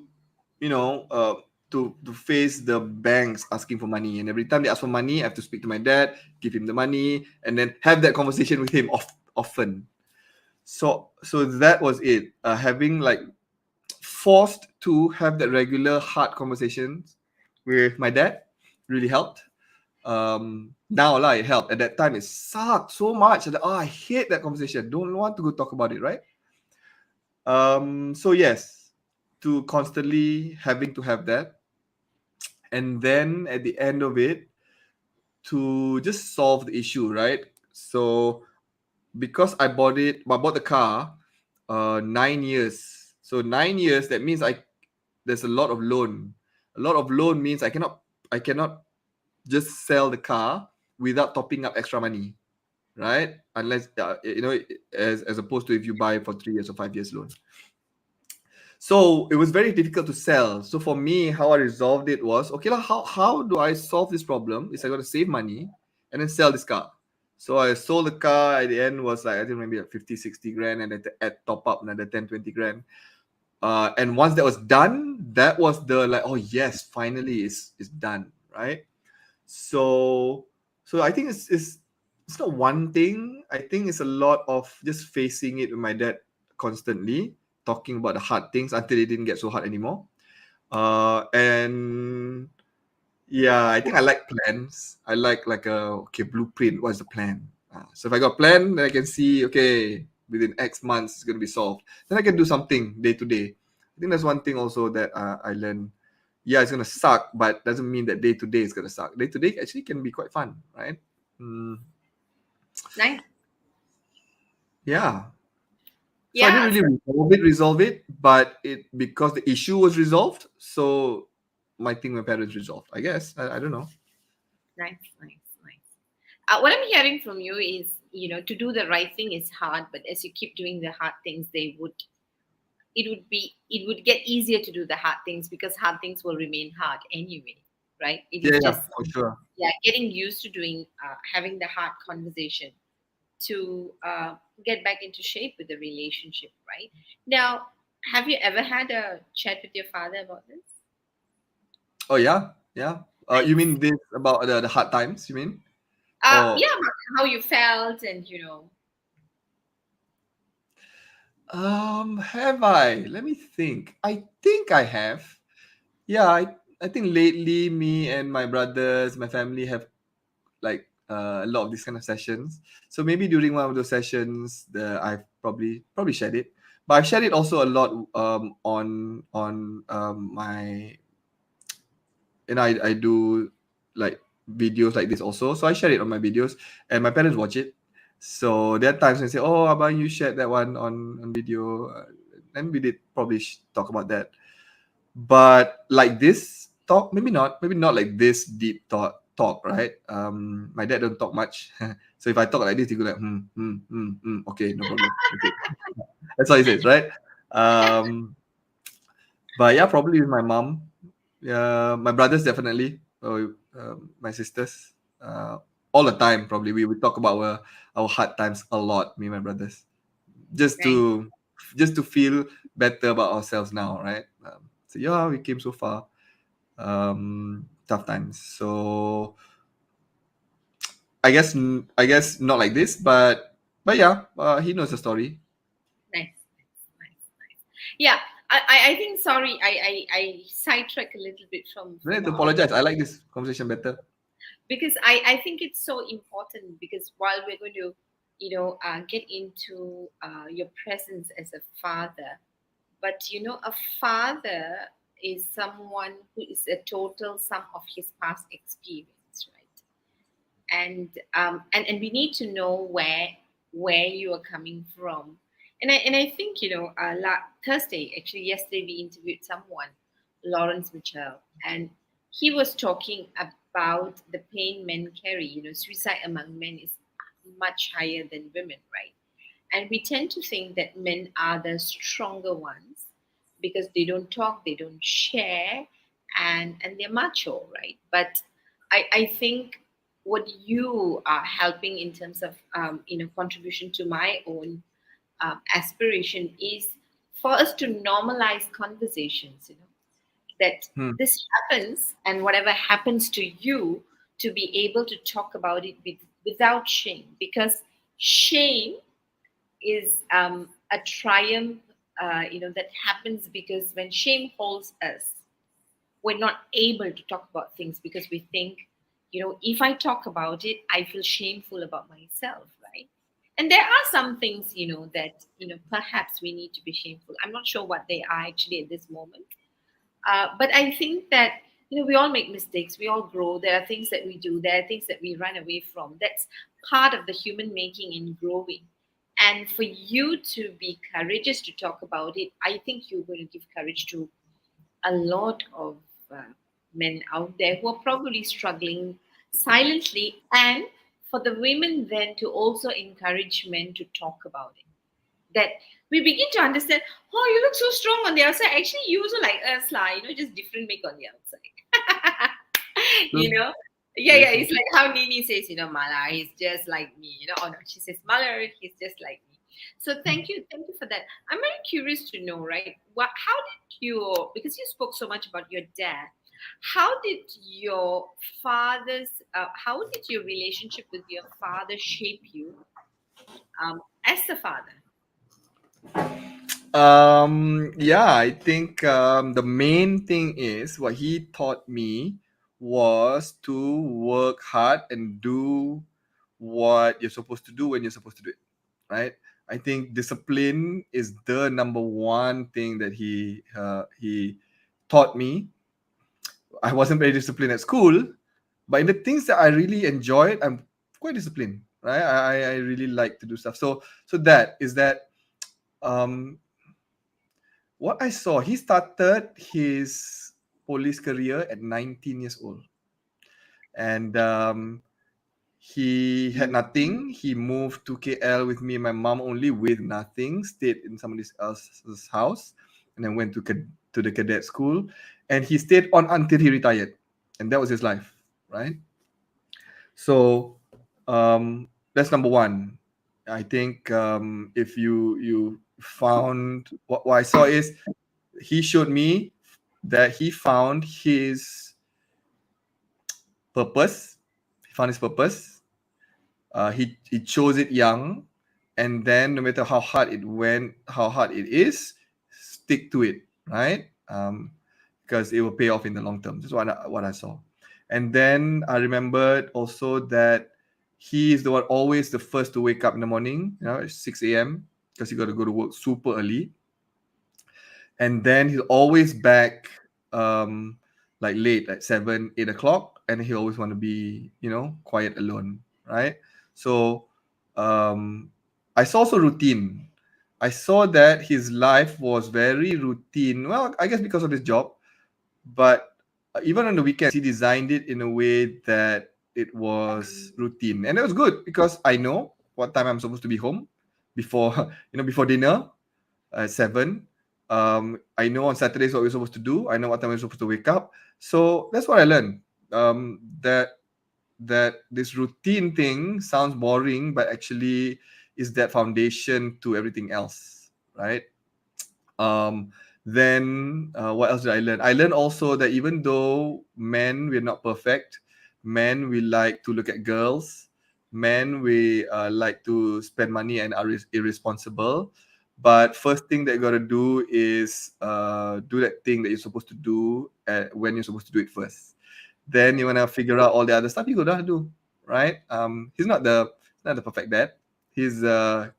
to face the banks asking for money, and every time they ask for money, I have to speak to my dad, give him the money, and then have that conversation with him often. So that was it. Having like forced to have that regular hard conversations with my dad really helped. Now it helped. At that time, it sucked so much that I hate that conversation. Don't want to go talk about it, right? So yes, to constantly having to have that, and then at the end of it, to just solve the issue, right? So because I bought the car, 9 years. So 9 years, that means there's a lot of loan. A lot of loan means I cannot just sell the car without topping up extra money, right? Unless as opposed to if you buy for 3 years or 5 years loan. So it was very difficult to sell. So for me, how I resolved it was, okay, how do I solve this problem? Is I got to save money and then sell this car. So I sold the car. At the end was like, I think maybe like 50, 60 grand, and then add top up another 10, 20 grand. And once that was done, that was the like, oh yes, finally it's done, right? So I think it's not one thing. I think it's a lot of just facing it with my dad constantly, talking about the hard things until it didn't get so hard anymore. And yeah, I think I like plans. I like a blueprint. What's the plan? So if I got a plan, then I can see, okay, within X months it's gonna be solved. Then I can do something day to day. I think that's one thing also that I learned. Yeah, it's gonna suck, but doesn't mean that day to day is gonna suck. Day to day actually can be quite fun, right? Nice. Yeah. So I Yeah. didn't really resolve it, but because the issue was resolved, so my thing my parents resolved. I guess I don't know. Nice. What I'm hearing from you is to do the right thing is hard, but as you keep doing the hard things, it would get easier to do the hard things, because hard things will remain hard anyway, right? It Yeah, is yeah, just, for sure. yeah, getting used to doing having the hard conversation to get back into shape with the relationship, right? Now, have you ever had a chat with your father about this? Oh yeah, yeah. You Nice. mean this about the hard times? You mean? Or Yeah, about how you felt, and have I? Let me think. I think I have. Yeah, I think lately me and my brothers, my family have like a lot of these kind of sessions. So maybe during one of those sessions, I've probably shared it, but I've shared it also a lot on my, I do like videos like this also. So I share it on my videos, and my parents watch it. So there are times when they say, "Oh, Abang, you shared that one on video," and we did probably talk about that. But like this talk, maybe not like this deep talk, right? My dad don't talk much, so if I talk like this, he go like, okay, no problem. Okay. That's all he says, right? Um, but yeah, probably with my mom. Yeah, my brothers definitely. My sisters. All the time, probably we talk about our hard times a lot. Me and my brothers, just right? to just to feel better about ourselves now, right? So yeah, we came so far. Tough times. So I guess not like this, but yeah, he knows the story. Nice, nice, nice. Yeah, I think, sorry, I sidetrack a little bit from No need to our, apologize. I like this conversation better. because I think it's so important, because while we're going to get into your presence as a father, but a father is someone who is a total sum of his past experience, right? And we need to know where you are coming from. And I think, Thursday, actually yesterday, we interviewed someone, Lawrence Mitchell, and he was talking about the pain men carry. Suicide among men is much higher than women, right? And we tend to think that men are the stronger ones because they don't talk, they don't share, and they're macho, right? But I think what you are helping in terms of contribution to my own aspiration is for us to normalize conversations. That Hmm. this happens, and whatever happens to you, to be able to talk about it without shame, because shame is a triumph, that happens because when shame holds us, we're not able to talk about things because we think, if I talk about it, I feel shameful about myself, right? And there are some things, that, perhaps we need to be shameful. I'm not sure what they are actually at this moment. But I think that, we all make mistakes, we all grow. There are things that we do, there are things that we run away from. That's part of the human making and growing. And for you to be courageous to talk about it, I think you're going to give courage to a lot of uh, men out there who are probably struggling silently, and for the women then to also encourage men to talk about it, that we begin to understand, oh, you look so strong on the outside. Actually, you also like us, lah. Just different make on the outside. you True. know? Yeah, Very yeah. true. It's like how Nini says, Malar, he's just like me. Oh no, she says, Malar, he's just like me. So thank you for that. I'm very curious to know, right? How did you, because you spoke so much about your dad, how did your how did your relationship with your father shape you as a father? Yeah, I think the main thing is what he taught me was to work hard and do what you're supposed to do when you're supposed to do it, right? I think discipline is the number one thing that he taught me. I wasn't very disciplined at school, but in the things that I really enjoyed, I'm quite disciplined, right? I really like to do stuff. So that is that. Um, what I saw, he started his police career at 19 years old, and He had nothing. He moved to KL with me and my mom only with nothing. Stayed in somebody else's house, and then went to the cadet school. And he stayed on until he retired, and that was his life, right? So that's number one. I think if you found what I saw is he showed me that he found his purpose. He found his purpose. He chose it young, and then no matter how hard it went, how hard it is, stick to it, right? Because it will pay off in the long term. That's what I saw. And then I remembered also that he is the one always the first to wake up in the morning, at 6 a.m. because he got to go to work super early. And then he's always back like late, like 7, 8 o'clock, and he always want to be, quiet alone, right? So I saw also routine. I saw that his life was very routine. Well, I guess because of his job, but even on the weekends, he designed it in a way that it was routine, and it was good because I know what time I'm supposed to be home before, before dinner at 7. I know on Saturdays what we're supposed to do. I know what time we're supposed to wake up. So that's what I learned. That this routine thing sounds boring, but actually is that foundation to everything else, right? Then what else did I learn? I learned also that even though men, we're not perfect. Men, we like to look at girls. Men, we like to spend money and are irresponsible. But first thing that you got to do is do that thing that you're supposed to do when you're supposed to do it first. Then you want to figure out all the other stuff you gotta do, right? He's not the perfect dad. He's a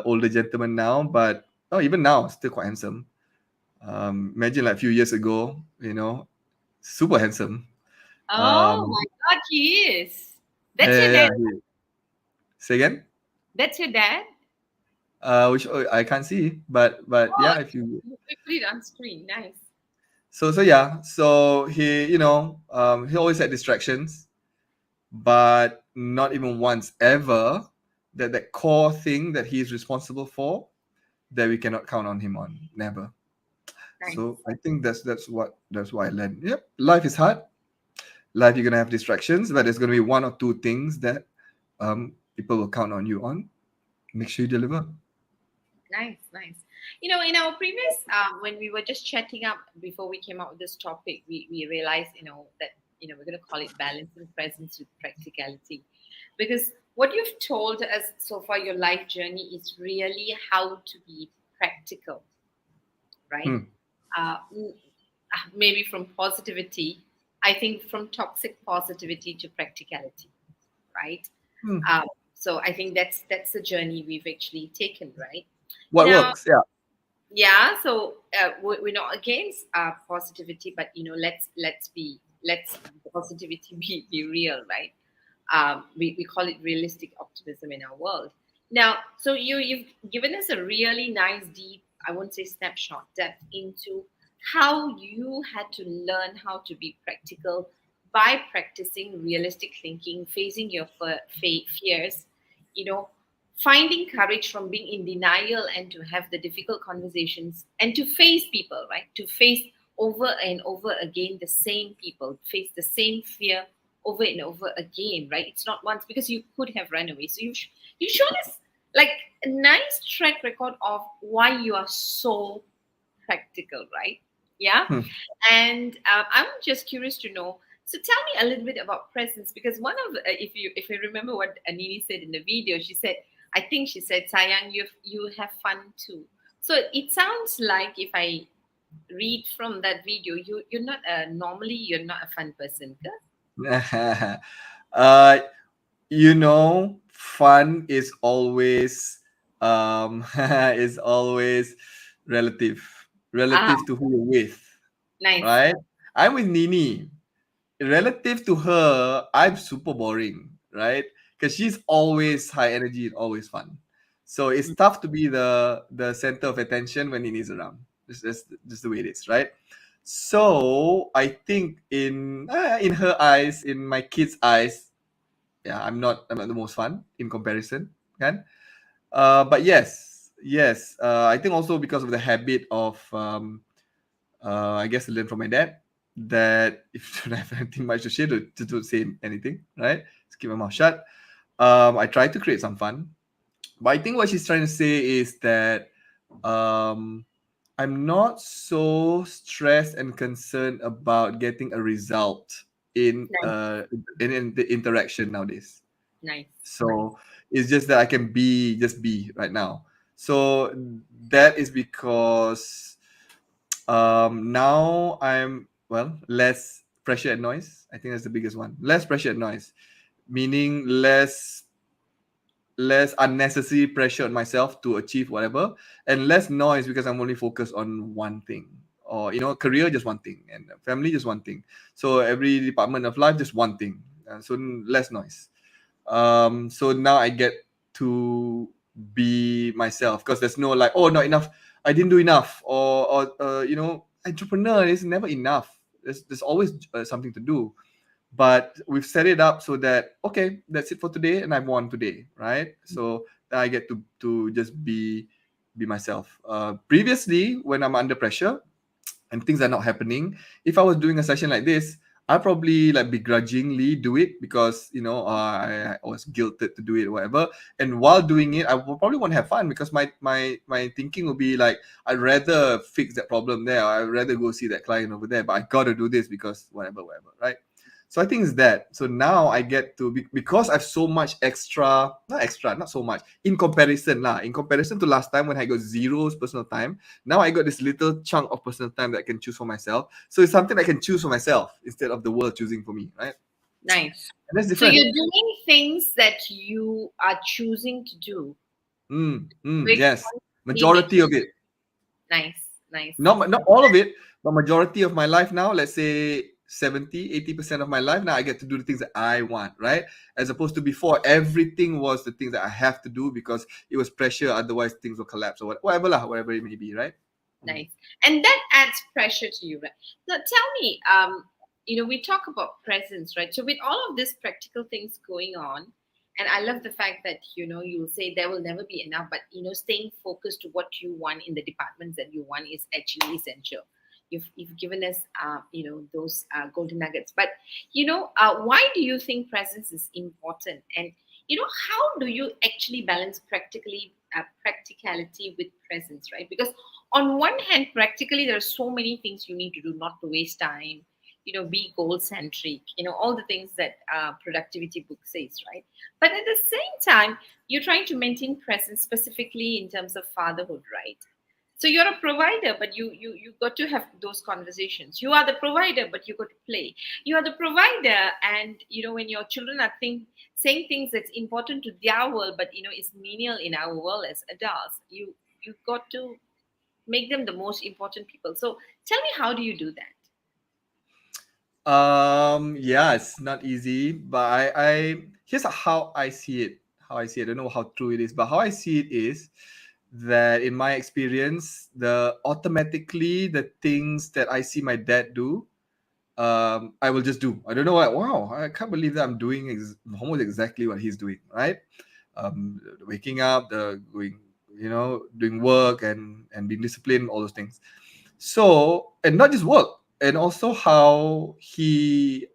older gentleman now, but even now still quite handsome. Imagine like a few years ago, super handsome. Oh my God, he is. That's your Yeah. dad. Say again? That's your dad. Which I can't see, but Oh, yeah, if you we put it on screen. Nice. so yeah, so he always had distractions, but not even once ever that core thing that he's responsible for that we cannot count on him on. Never. Nice. So I think that's what I learned. Yep, life is hard. Life, you're gonna have distractions, but there's gonna be one or two things that people will count on you on. Make sure you deliver. Nice, nice. In our previous, when we were just chatting up before we came out with this topic, we realized, that, we're going to call it balancing presence with practicality. Because what you've told us so far, your life journey is really how to be practical, right? Maybe from positivity, I think from toxic positivity to practicality, right? So I think that's the journey we've actually taken, right? What Now, works? Yeah. yeah, so we're not against positivity, but let's positivity be real, right? We call it realistic optimism in our world. Now, so you've given us a really nice deep, I won't say snapshot, depth into how you had to learn how to be practical by practicing realistic thinking, facing your fears, you know finding courage from being in denial and to have the difficult conversations and to face people, right? To face over and over again the same people, face the same fear over and over again, right? It's not once because you could have run away. So you shown us like a nice track record of why you are so practical, right? Yeah. And I'm just curious to know. So tell me a little bit about presence, because one of if you remember what Anini said in the video, she said, I think she said, "Sayang, you have fun too." So it sounds like if I read from that video, you're not normally you're not a fun person, huh? Fun is always is always relative Ah, to who you're with, nice. right? I'm with Nini. Relative to her, I'm super boring, right? Because she's always high energy and always fun. So it's tough to be the center of attention when Nini's around. It's just the way it is, right? So I think in her eyes, in my kids' eyes, Yeah, I'm not the most fun in comparison, kan? But yes. I think also because of the habit of I guess I learned from my dad that if you don't have anything much to share, to don't say anything, right? Just keep my mouth shut. I try to create some fun, but I think what she's trying to say is that um, I'm not so stressed and concerned about getting a result in Nice, in the interaction nowadays. nice, nice. So it's just that I can just be right now. So that is because now I'm less pressure and noise. I think that's the biggest one. Less pressure and noise, meaning less unnecessary pressure on myself to achieve whatever, and less noise because I'm only focused on one thing, or career just one thing, and family just one thing. So every department of life just one thing. So less noise. So now I get to be myself because there's no like, oh, not enough, I didn't do enough, or entrepreneur is never enough. There's always something to do, but we've set it up so that okay, that's it for today, and I've won today, right? So I get to just be myself. Previously, when I'm under pressure and things are not happening, if I was doing a session like this, I probably like begrudgingly do it because I was guilted to do it or whatever. And while doing it, I will probably want to have fun because my thinking will be like, I'd rather fix that problem there, or I'd rather go see that client over there, but I gotta do this because whatever, right? So I think it's that. So now I get to because I've so much not so much in comparison lah. In comparison to last time when I got zeros personal time, now I got this little chunk of personal time that I can choose for myself. So it's something I can choose for myself instead of the world choosing for me, right? Nice. And that's So different. you're doing things that you are choosing to do, which Yes, honestly makes majority of it. nice, nice. Not all of it, but majority of my life now, let's say 70-80% of my life now, I get to do the things that I want, right? As opposed to before, everything was the things that I have to do because it was pressure, otherwise things will collapse or whatever lah, whatever it may be, right? Nice. And that adds pressure to you, right? Now tell me, we talk about presence, right? So with all of these practical things going on, and I love the fact that, you'll say there will never be enough, but, staying focused to what you want in the departments that you want is actually essential. You've given us, those golden nuggets. But, why do you think presence is important? And, how do you actually balance practicality with presence, right? Because on one hand, practically, there are so many things you need to do not to waste time, be goal centric, all the things that productivity book says, right? But at the same time, you're trying to maintain presence specifically in terms of fatherhood, right? So you're a provider, but you got to have those conversations. You are the provider, but you got to play. You are the provider, and when your children are saying things that's important to their world, but is menial in our world as adults, you got to make them the most important people. So tell me, how do you do that? Yeah, it's not easy, but I here's how I see it. How I see it. I don't know how true it is, but how I see it is that in my experience, the things that I see my dad do, I will just do. I don't know why. Wow, I can't believe that I'm doing almost exactly what he's doing, right? Waking up, the going, doing work and being disciplined, all those things. So, and not just work, and also how he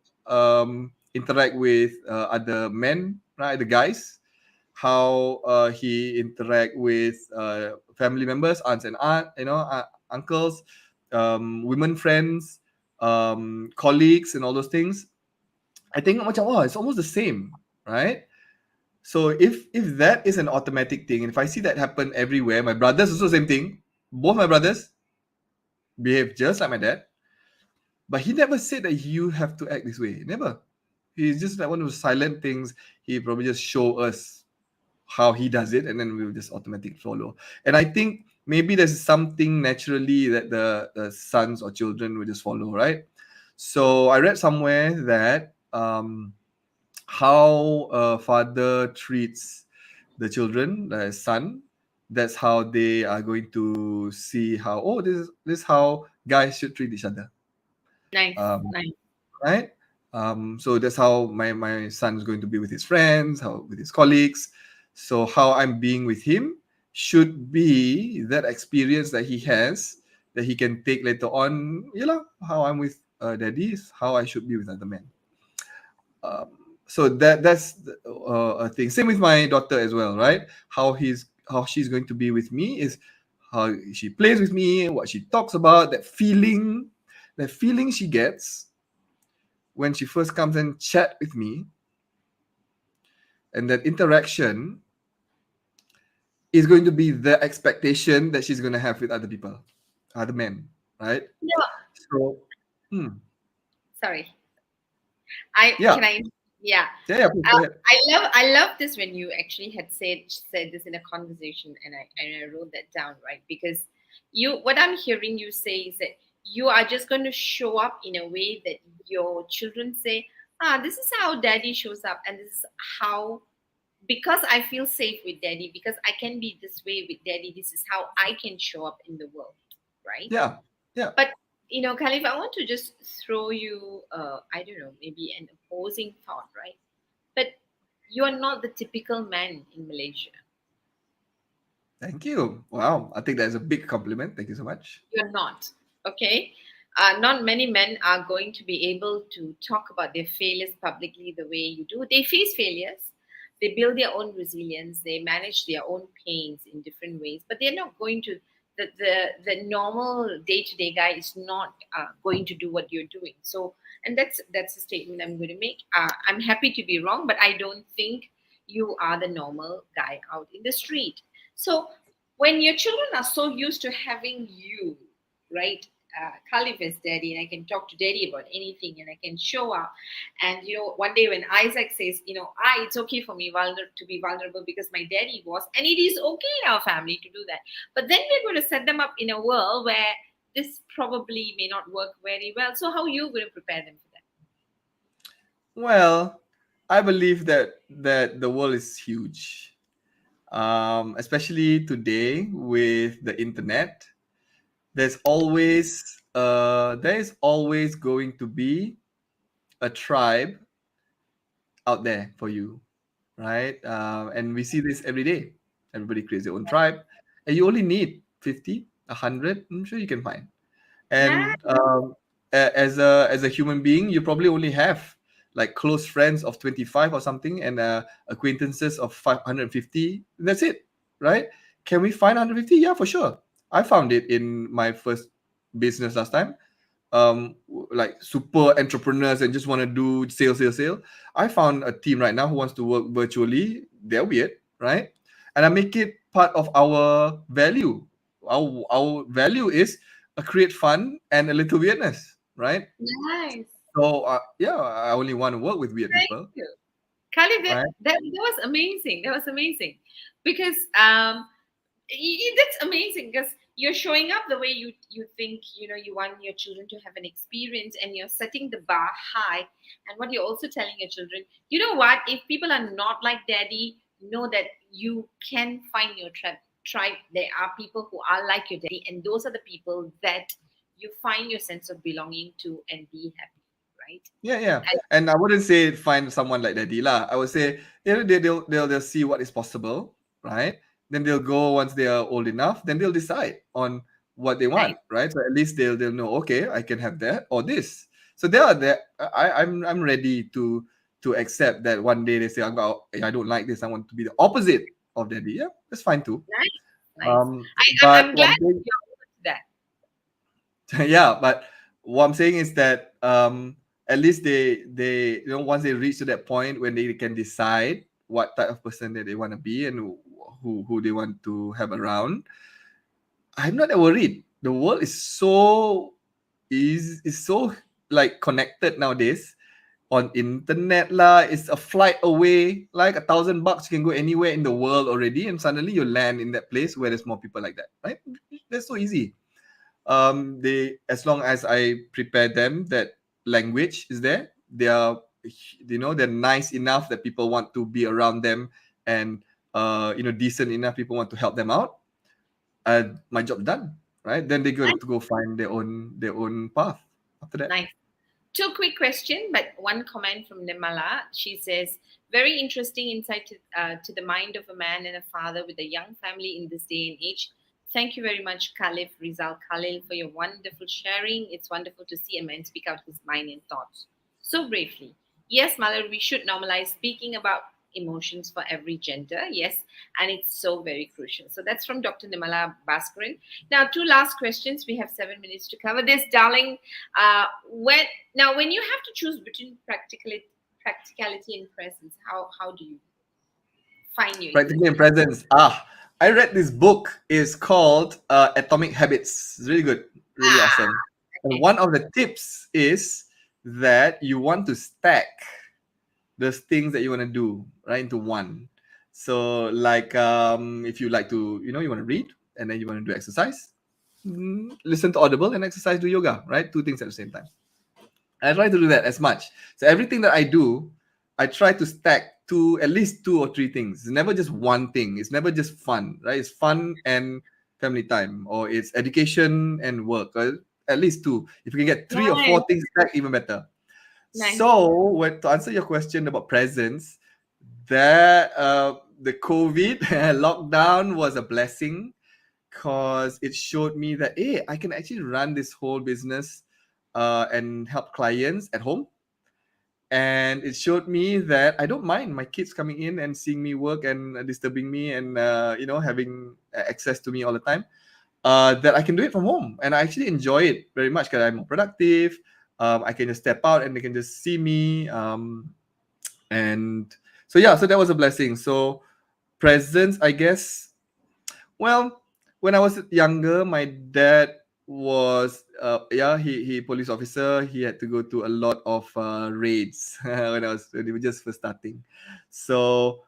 interact with other men, right? The guys, how he interact with family members, aunts and uncles, women friends, colleagues, and all those things. I think macam, wow, it's almost the same, right? So if that is an automatic thing, and if I see that happen everywhere, my brothers also same thing. Both my brothers behave just like my dad, but he never said that you have to act this way. Never. He's just like one of those silent things. He probably just show us how he does it, and then we'll just automatically follow. And I think maybe there's something naturally that the sons or children will just follow, right? So I read somewhere that how a father treats the children, the son, that's how they are going to see how, oh, this is how guys should treat each other. Nice, Um, nice. right? So that's how my son is going to be with his friends, how with his colleagues. So how I'm being with him should be that experience that he has, that he can take later on. How I'm with daddy is how I should be with other men. So that's a thing. Same with my daughter as well, right? How she's going to be with me is how she plays with me, what she talks about, that feeling she gets when she first comes and chat with me, and that interaction is going to be the expectation that she's going to have with other people, other men, right? No, So, sorry. I yeah, can I yeah. yeah, please go ahead. I love this when you actually had said this in a conversation, and I wrote that down, right? Because what I'm hearing you say is that you are just going to show up in a way that your children say, this is how daddy shows up, and this is how, because I feel safe with daddy, because I can be this way with daddy, this is how I can show up in the world, right? Yeah, yeah. But Khalif, I want to just throw you, I don't know, maybe an opposing thought, right? But you are not the typical man in Malaysia. Thank you. Wow, I think that's a big compliment. Thank you so much. You're not, okay? Not many men are going to be able to talk about their failures publicly the way you do. They face failures, they build their own resilience, they manage their own pains in different ways, but they're not going to. The normal day to day guy is not going to do what you're doing. So, and that's a statement I'm going to make. I'm happy to be wrong, but I don't think you are the normal guy out in the street. So when your children are so used to having you, right? Khalif is daddy, and I can talk to daddy about anything, and I can show up. And one day when Isaac says, it's okay for me to be vulnerable because my daddy was, and it is okay in our family to do that. But then we're going to set them up in a world where this probably may not work very well. So how are you going to prepare them for that? Well, I believe that the world is huge, especially today with the internet. There is always going to be a tribe out there for you, right? And we see this every day. Everybody creates their own tribe, and you only need 50, 100. I'm sure you can find. Nice. And as a human being, you probably only have like close friends of 25 or something, and acquaintances of 550. That's it, right? Can we find 150? Yeah, for sure. I found it in my first business last time. Like super entrepreneurs and just want to do sale. I found a team right now who wants to work virtually. They're weird, right? And I make it part of our value. Our value is create fun and a little weirdness, right? Nice. So yeah, I only want to work with weird Thank people, you. Khalif, right? that was amazing. That was amazing. Because that's amazing, because you're showing up the way you think you want your children to have an experience, and you're setting the bar high. And what you're also telling your children, you know what, if people are not like daddy, know that you can find your tribe. There are people who are like your daddy, and those are the people that you find your sense of belonging to and be happy, right? Yeah. And And I wouldn't say find someone like Daddy lah. I would say they'll see what is possible, right? Then they'll go once they are old enough. Then they'll decide on what they nice. want, right? So at least they'll know. Okay, I can have that or this. So they are there. I'm ready to accept that one day they say I don't like this. I want to be the opposite of Daddy. Yeah, that's fine too. Nice. Nice. But I'm what glad I'm saying, you're open to that. yeah, but what I'm saying is that at least they once they reach to that point when they can decide what type of person that they want to be and who they want to have around, I'm not that worried. The world is so like connected nowadays on internet lah. It's a flight away, like $1,000 you can go anywhere in the world already, and suddenly you land in that place where there's more people like that, right? That's so easy. They, as long as I prepare them that language is there, they are, they're nice enough that people want to be around them, and decent enough people want to help them out. My job done, right? Then they're going to go find their own path after that. Nice. Two quick question, but one comment from Nimala. She says, very interesting insight to the mind of a man and a father with a young family in this day and age. Thank you very much, Carliff Rizal Khalil, for your wonderful sharing. It's wonderful to see a man speak out his mind and thoughts so bravely. Yes, Malar, we should normalize speaking about emotions for every gender. Yes, and it's so very crucial. So that's from Dr. Nimala Bhaskaran. Now, two last questions. We have 7 minutes to cover this, darling. When you have to choose between practicality and presence, how do you find your Practically in presence. I read this book. It's called Atomic Habits. It's really good, really awesome. And okay. one of the tips is that you want to stack those things that you want to do right into one. So, like, if you like to, you want to read and then you want to do exercise, listen to Audible and exercise, do yoga, right? Two things at the same time. I try to do that as much. So everything that I do, I try to stack to at least 2 or 3 things. It's never just one thing. It's never just fun, right? It's fun and family time, or it's education and work. Or at least two. If you can get 3 or 4 Nice. things stacked, even better. Nice. So, to answer your question about presents, the COVID lockdown was a blessing because it showed me that hey, I can actually run this whole business and help clients at home. And it showed me that I don't mind my kids coming in and seeing me work and disturbing me and having access to me all the time. That I can do it from home, and I actually enjoy it very much because I'm more productive. I can just step out and they can just see me. And so yeah, so that was a blessing. So presents, I guess. Well, when I was younger, my dad was he police officer. He had to go to a lot of raids when we were just first starting. So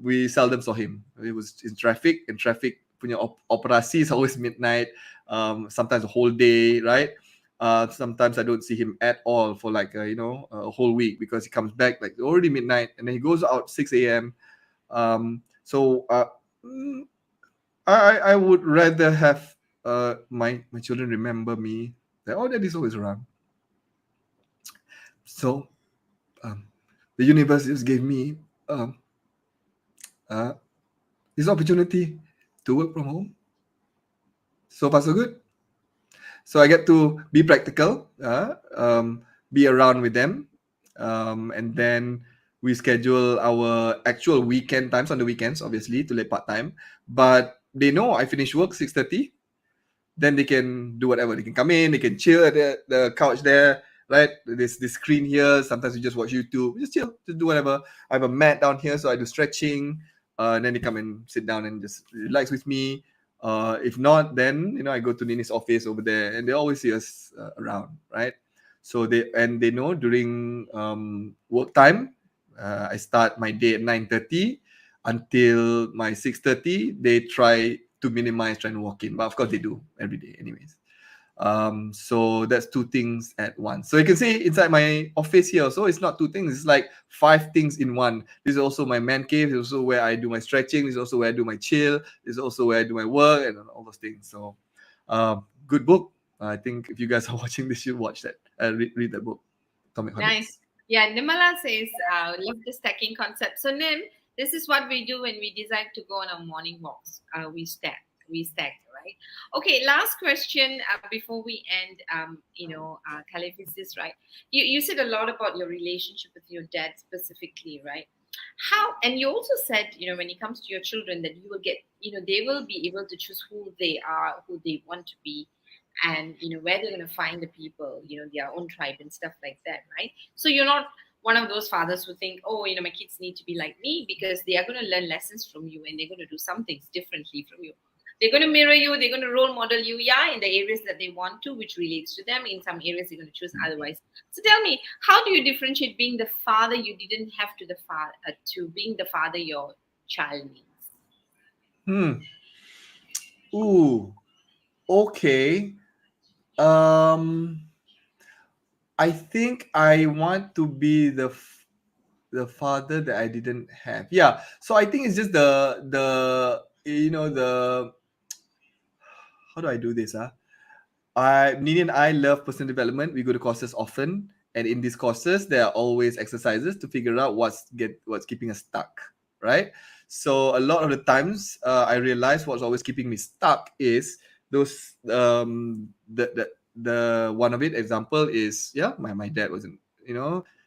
we seldom saw him. He was in traffic, and traffic punya operasi is always midnight. Sometimes a whole day, right? Sometimes I don't see him at all for like a whole week because he comes back like already midnight, and then he goes out 6 a.m. So I would rather have my children remember me that daddy's always around. So the universe just gave me this opportunity to work from home. So far so good. So I get to be practical, be around with them, and then we schedule our actual weekend times on the weekends, obviously, to lay part time. But they know I finish work 6:30. Then they can do whatever. They can come in, they can chill at the couch there, right? This screen here. Sometimes we just watch YouTube, just chill, just do whatever. I have a mat down here, so I do stretching. And then they come and sit down and just relax with me. If not, then I go to Nini's office over there, and they always see us around, right? So they know during work time, I start my day at 9:30 until my 6:30. They try to minimize trying to walk in, but of course they do every day, anyways. So that's 2 things at once. So you can see inside my office here also, it's not 2 things, it's like 5 things in one. This is also my man cave. This is also where I do my stretching. This is also where I do my chill. This is also where I do my work and all those things. So good book. I think if you guys are watching this, you should watch that. Read that book. Atomic Habits. Nice. Yeah, Nimala says, love the stacking concept. So Nim, this is what we do when we decide to go on our morning walks. We stack, right? Okay, last question before we end. Caliph, is this right? You said a lot about your relationship with your dad specifically, right? How, and you also said, when it comes to your children, that you will get, they will be able to choose who they are, who they want to be, and where they're going to find the people, their own tribe and stuff like that, right? So you're not one of those fathers who think, oh, my kids need to be like me, because they are going to learn lessons from you and they're going to do some things differently from you. They're going to mirror you, they're going to role model you, yeah, in the areas that they want to, which relates to them. In some areas they're going to choose otherwise. So tell me, how do you differentiate being the father you didn't have to being the father your child needs? Ooh, okay. I think I want to be the father that I didn't have. Yeah. So I think it's just the how do I do this? Nini and I love personal development. We go to courses often, and in these courses, there are always exercises to figure out what's keeping us stuck, right? So a lot of the times, I realize what's always keeping me stuck is those the one of it example is, yeah, my dad wasn't,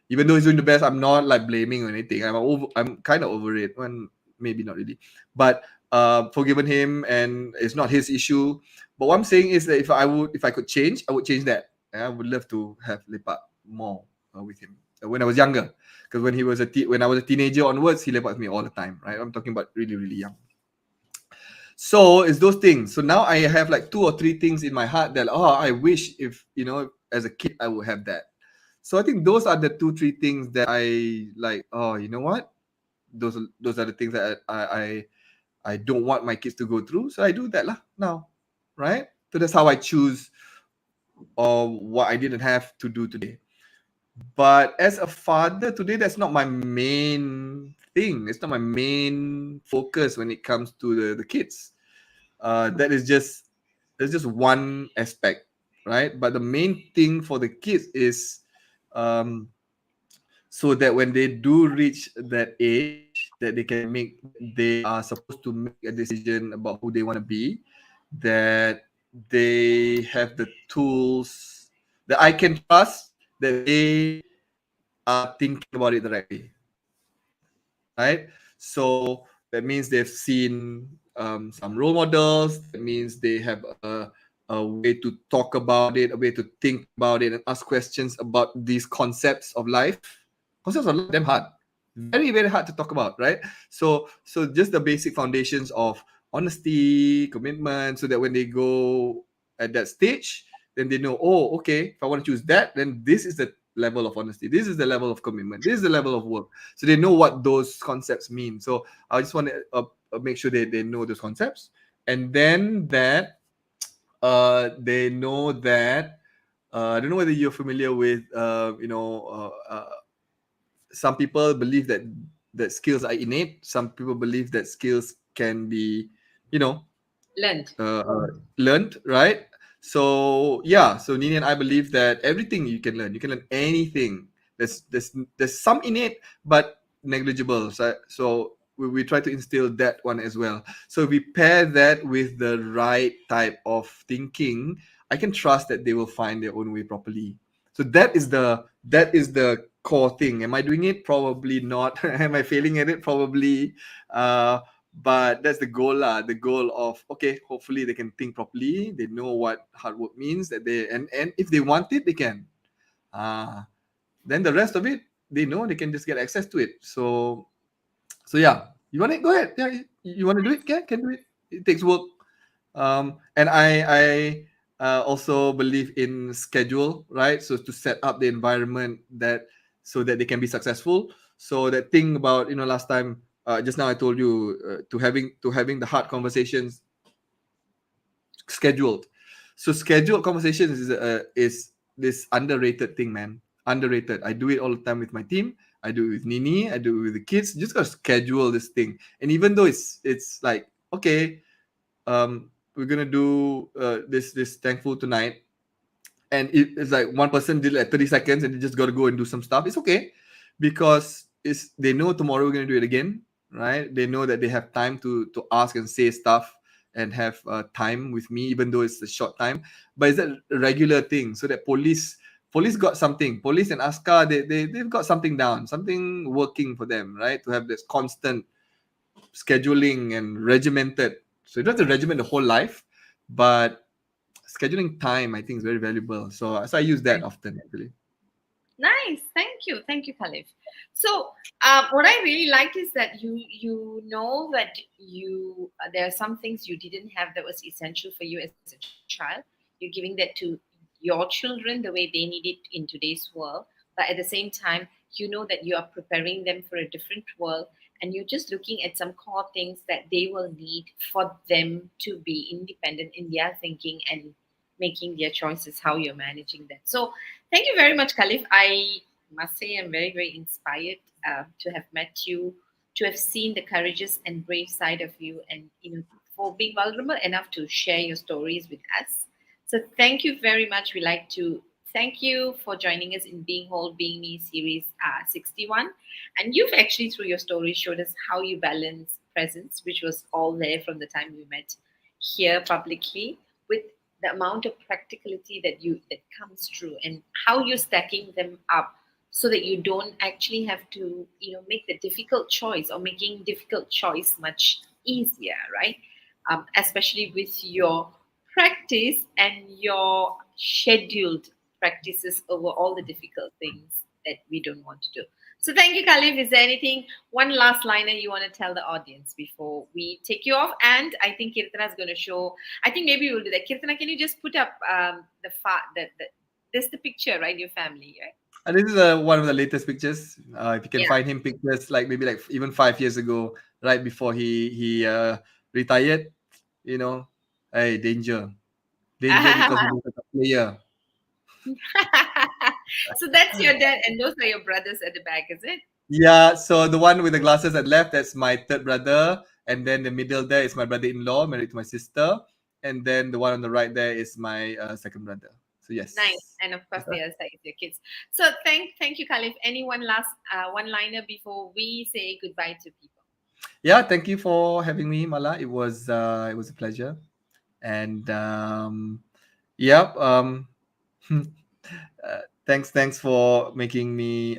even though he's doing the best, I'm not like blaming or anything. I'm kind of over it. When maybe not really, but forgiven him, and it's not his issue. But what I'm saying is that if I could change, I would change that. I would love to have lepak more with him when I was younger. Because when I was a teenager onwards, he lepak with me all the time, right? I'm talking about really, really young. So it's those things. So now I have like 2 or 3 things in my heart that I wish, if as a kid I would have that. So I think those are the 2, 3 things that I like. Oh, you know what? Those are the things that I don't want my kids to go through. So I do that lah now, right? So that's how I choose what I didn't have to do today. But as a father today, that's not my main thing. It's not my main focus when it comes to the kids. That is just There's just one aspect, right? But the main thing for the kids is so that when they do reach that age, that they are supposed to make a decision about who they want to be, that they have the tools that I can trust, that they are thinking about it the right way, right? So that means they've seen some role models. That means they have a way to talk about it, a way to think about it, and ask questions about these concepts of life. Concepts of life, damn hard, very, very hard to talk about, right? So just the basic foundations of honesty, commitment, so that when they go at that stage, then they know, oh, okay, if I want to choose that, then this is the level of honesty, this is the level of commitment, this is the level of work. So they know what those concepts mean. So I just want to make sure they know those concepts, and then that they know that I don't know whether you're familiar with some people believe that skills are innate. Some people believe that skills can be, you know, Learned. learned, right? So yeah, so Nini and I believe that everything you can learn. You can learn anything. There's some innate, but negligible. So we try to instill that one as well. So if we pair that with the right type of thinking, I can trust that they will find their own way properly. So that is the core thing. Am I doing it? Probably not. Am I failing at it? Probably. But that's the goal lah. The goal of, okay, hopefully they can think properly, they know what hard work means, that they and if they want it, they can. Then the rest of it, they know they can just get access to it. So yeah, you want it, go ahead. Yeah, you want to do it, can do it. It takes work. And I also believe in schedule, right? So to set up the environment that so that they can be successful. So that thing about, last time, just now I told you, to having the hard conversations scheduled. So scheduled conversations is this underrated thing, man. Underrated. I do it all the time with my team. I do it with Nini. I do it with the kids. You just gotta schedule this thing. And even though it's like, okay, we're gonna do this thankful tonight, and it's like one person did like 30 seconds and they just got to go and do some stuff. It's okay, because they know tomorrow we're gonna do it again, right? They know that they have time to ask and say stuff and have time with me, even though it's a short time. But it's a regular thing, so that police got something. Police and Aska, they've got something down, something working for them, right? To have this constant scheduling and regimented. So you don't have to regiment the whole life, but scheduling time, I think, is very valuable. So I use that often, actually. Nice, thank you, Khalif. So, what I really liked is that you know that there are some things you didn't have that was essential for you as a child. You're giving that to your children the way they need it in today's world, but at the same time, you know that you are preparing them for a different world, and you're just looking at some core things that they will need for them to be independent in their thinking and making their choices. How you're managing that. So thank you very much, Khalif. I must say I'm very, very inspired to have met you, to have seen the courageous and brave side of you, and for being vulnerable enough to share your stories with us. So thank you very much. We like to thank you for joining us in Being Whole, Being Me series 61. And you've actually, through your story, showed us how you balance presence, which was all there from the time we met here publicly, with the amount of practicality that comes through, and how you're stacking them up so that you don't actually have to, make the difficult choice, or making difficult choice much easier, right? Especially with your practice and your scheduled practices over all the difficult things that we don't want to do. So thank you, Khalif. Is there anything, one last liner you want to tell the audience before we take you off? And I think Kirtana is going to show, I think maybe we'll do that. Kirtana, can you just put up this the picture, right? Your family, right? This is one of the latest pictures. If you can Yeah. find him pictures like maybe like even 5 years ago, right before he retired, hey, danger because he was a player. So that's your dad, and those are your brothers at the back, is it? Yeah, so the one with the glasses at left, that's my third brother, and then the middle there is my brother-in-law married to my sister, and then the one on the right there is my second brother. So yes. Nice. And of course, the other side is your kids. So thank you, Khalif. Any one last one liner before we say goodbye to people? Yeah, thank you for having me, Mala. It was a pleasure, and yeah, thanks for making me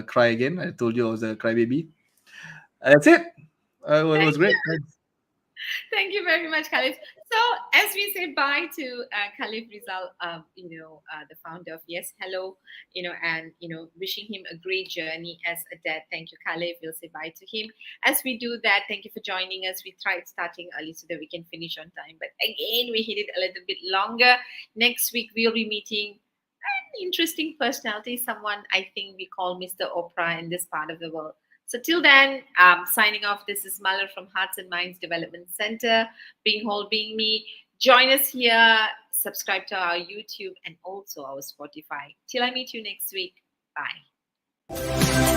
cry again. I told you I was a crybaby. That's it. It was Thank great. you. Thanks. Thank you very much, Khalif. So, as we say bye to Carliff Rizal, the founder of YesHello, and wishing him a great journey as a dad. Thank you, Carliff. We'll say bye to him. As we do that, thank you for joining us. We tried starting early so that we can finish on time, but again, we hit it a little bit longer. Next week, we'll be meeting an interesting personality, someone I think we call Mr. Oprah in this part of the world. So till then, signing off. This is Malar from Hearts&Minds Development Center. Being Whole, Being Me. Join us here. Subscribe to our YouTube and also our Spotify. Till I meet you next week. Bye.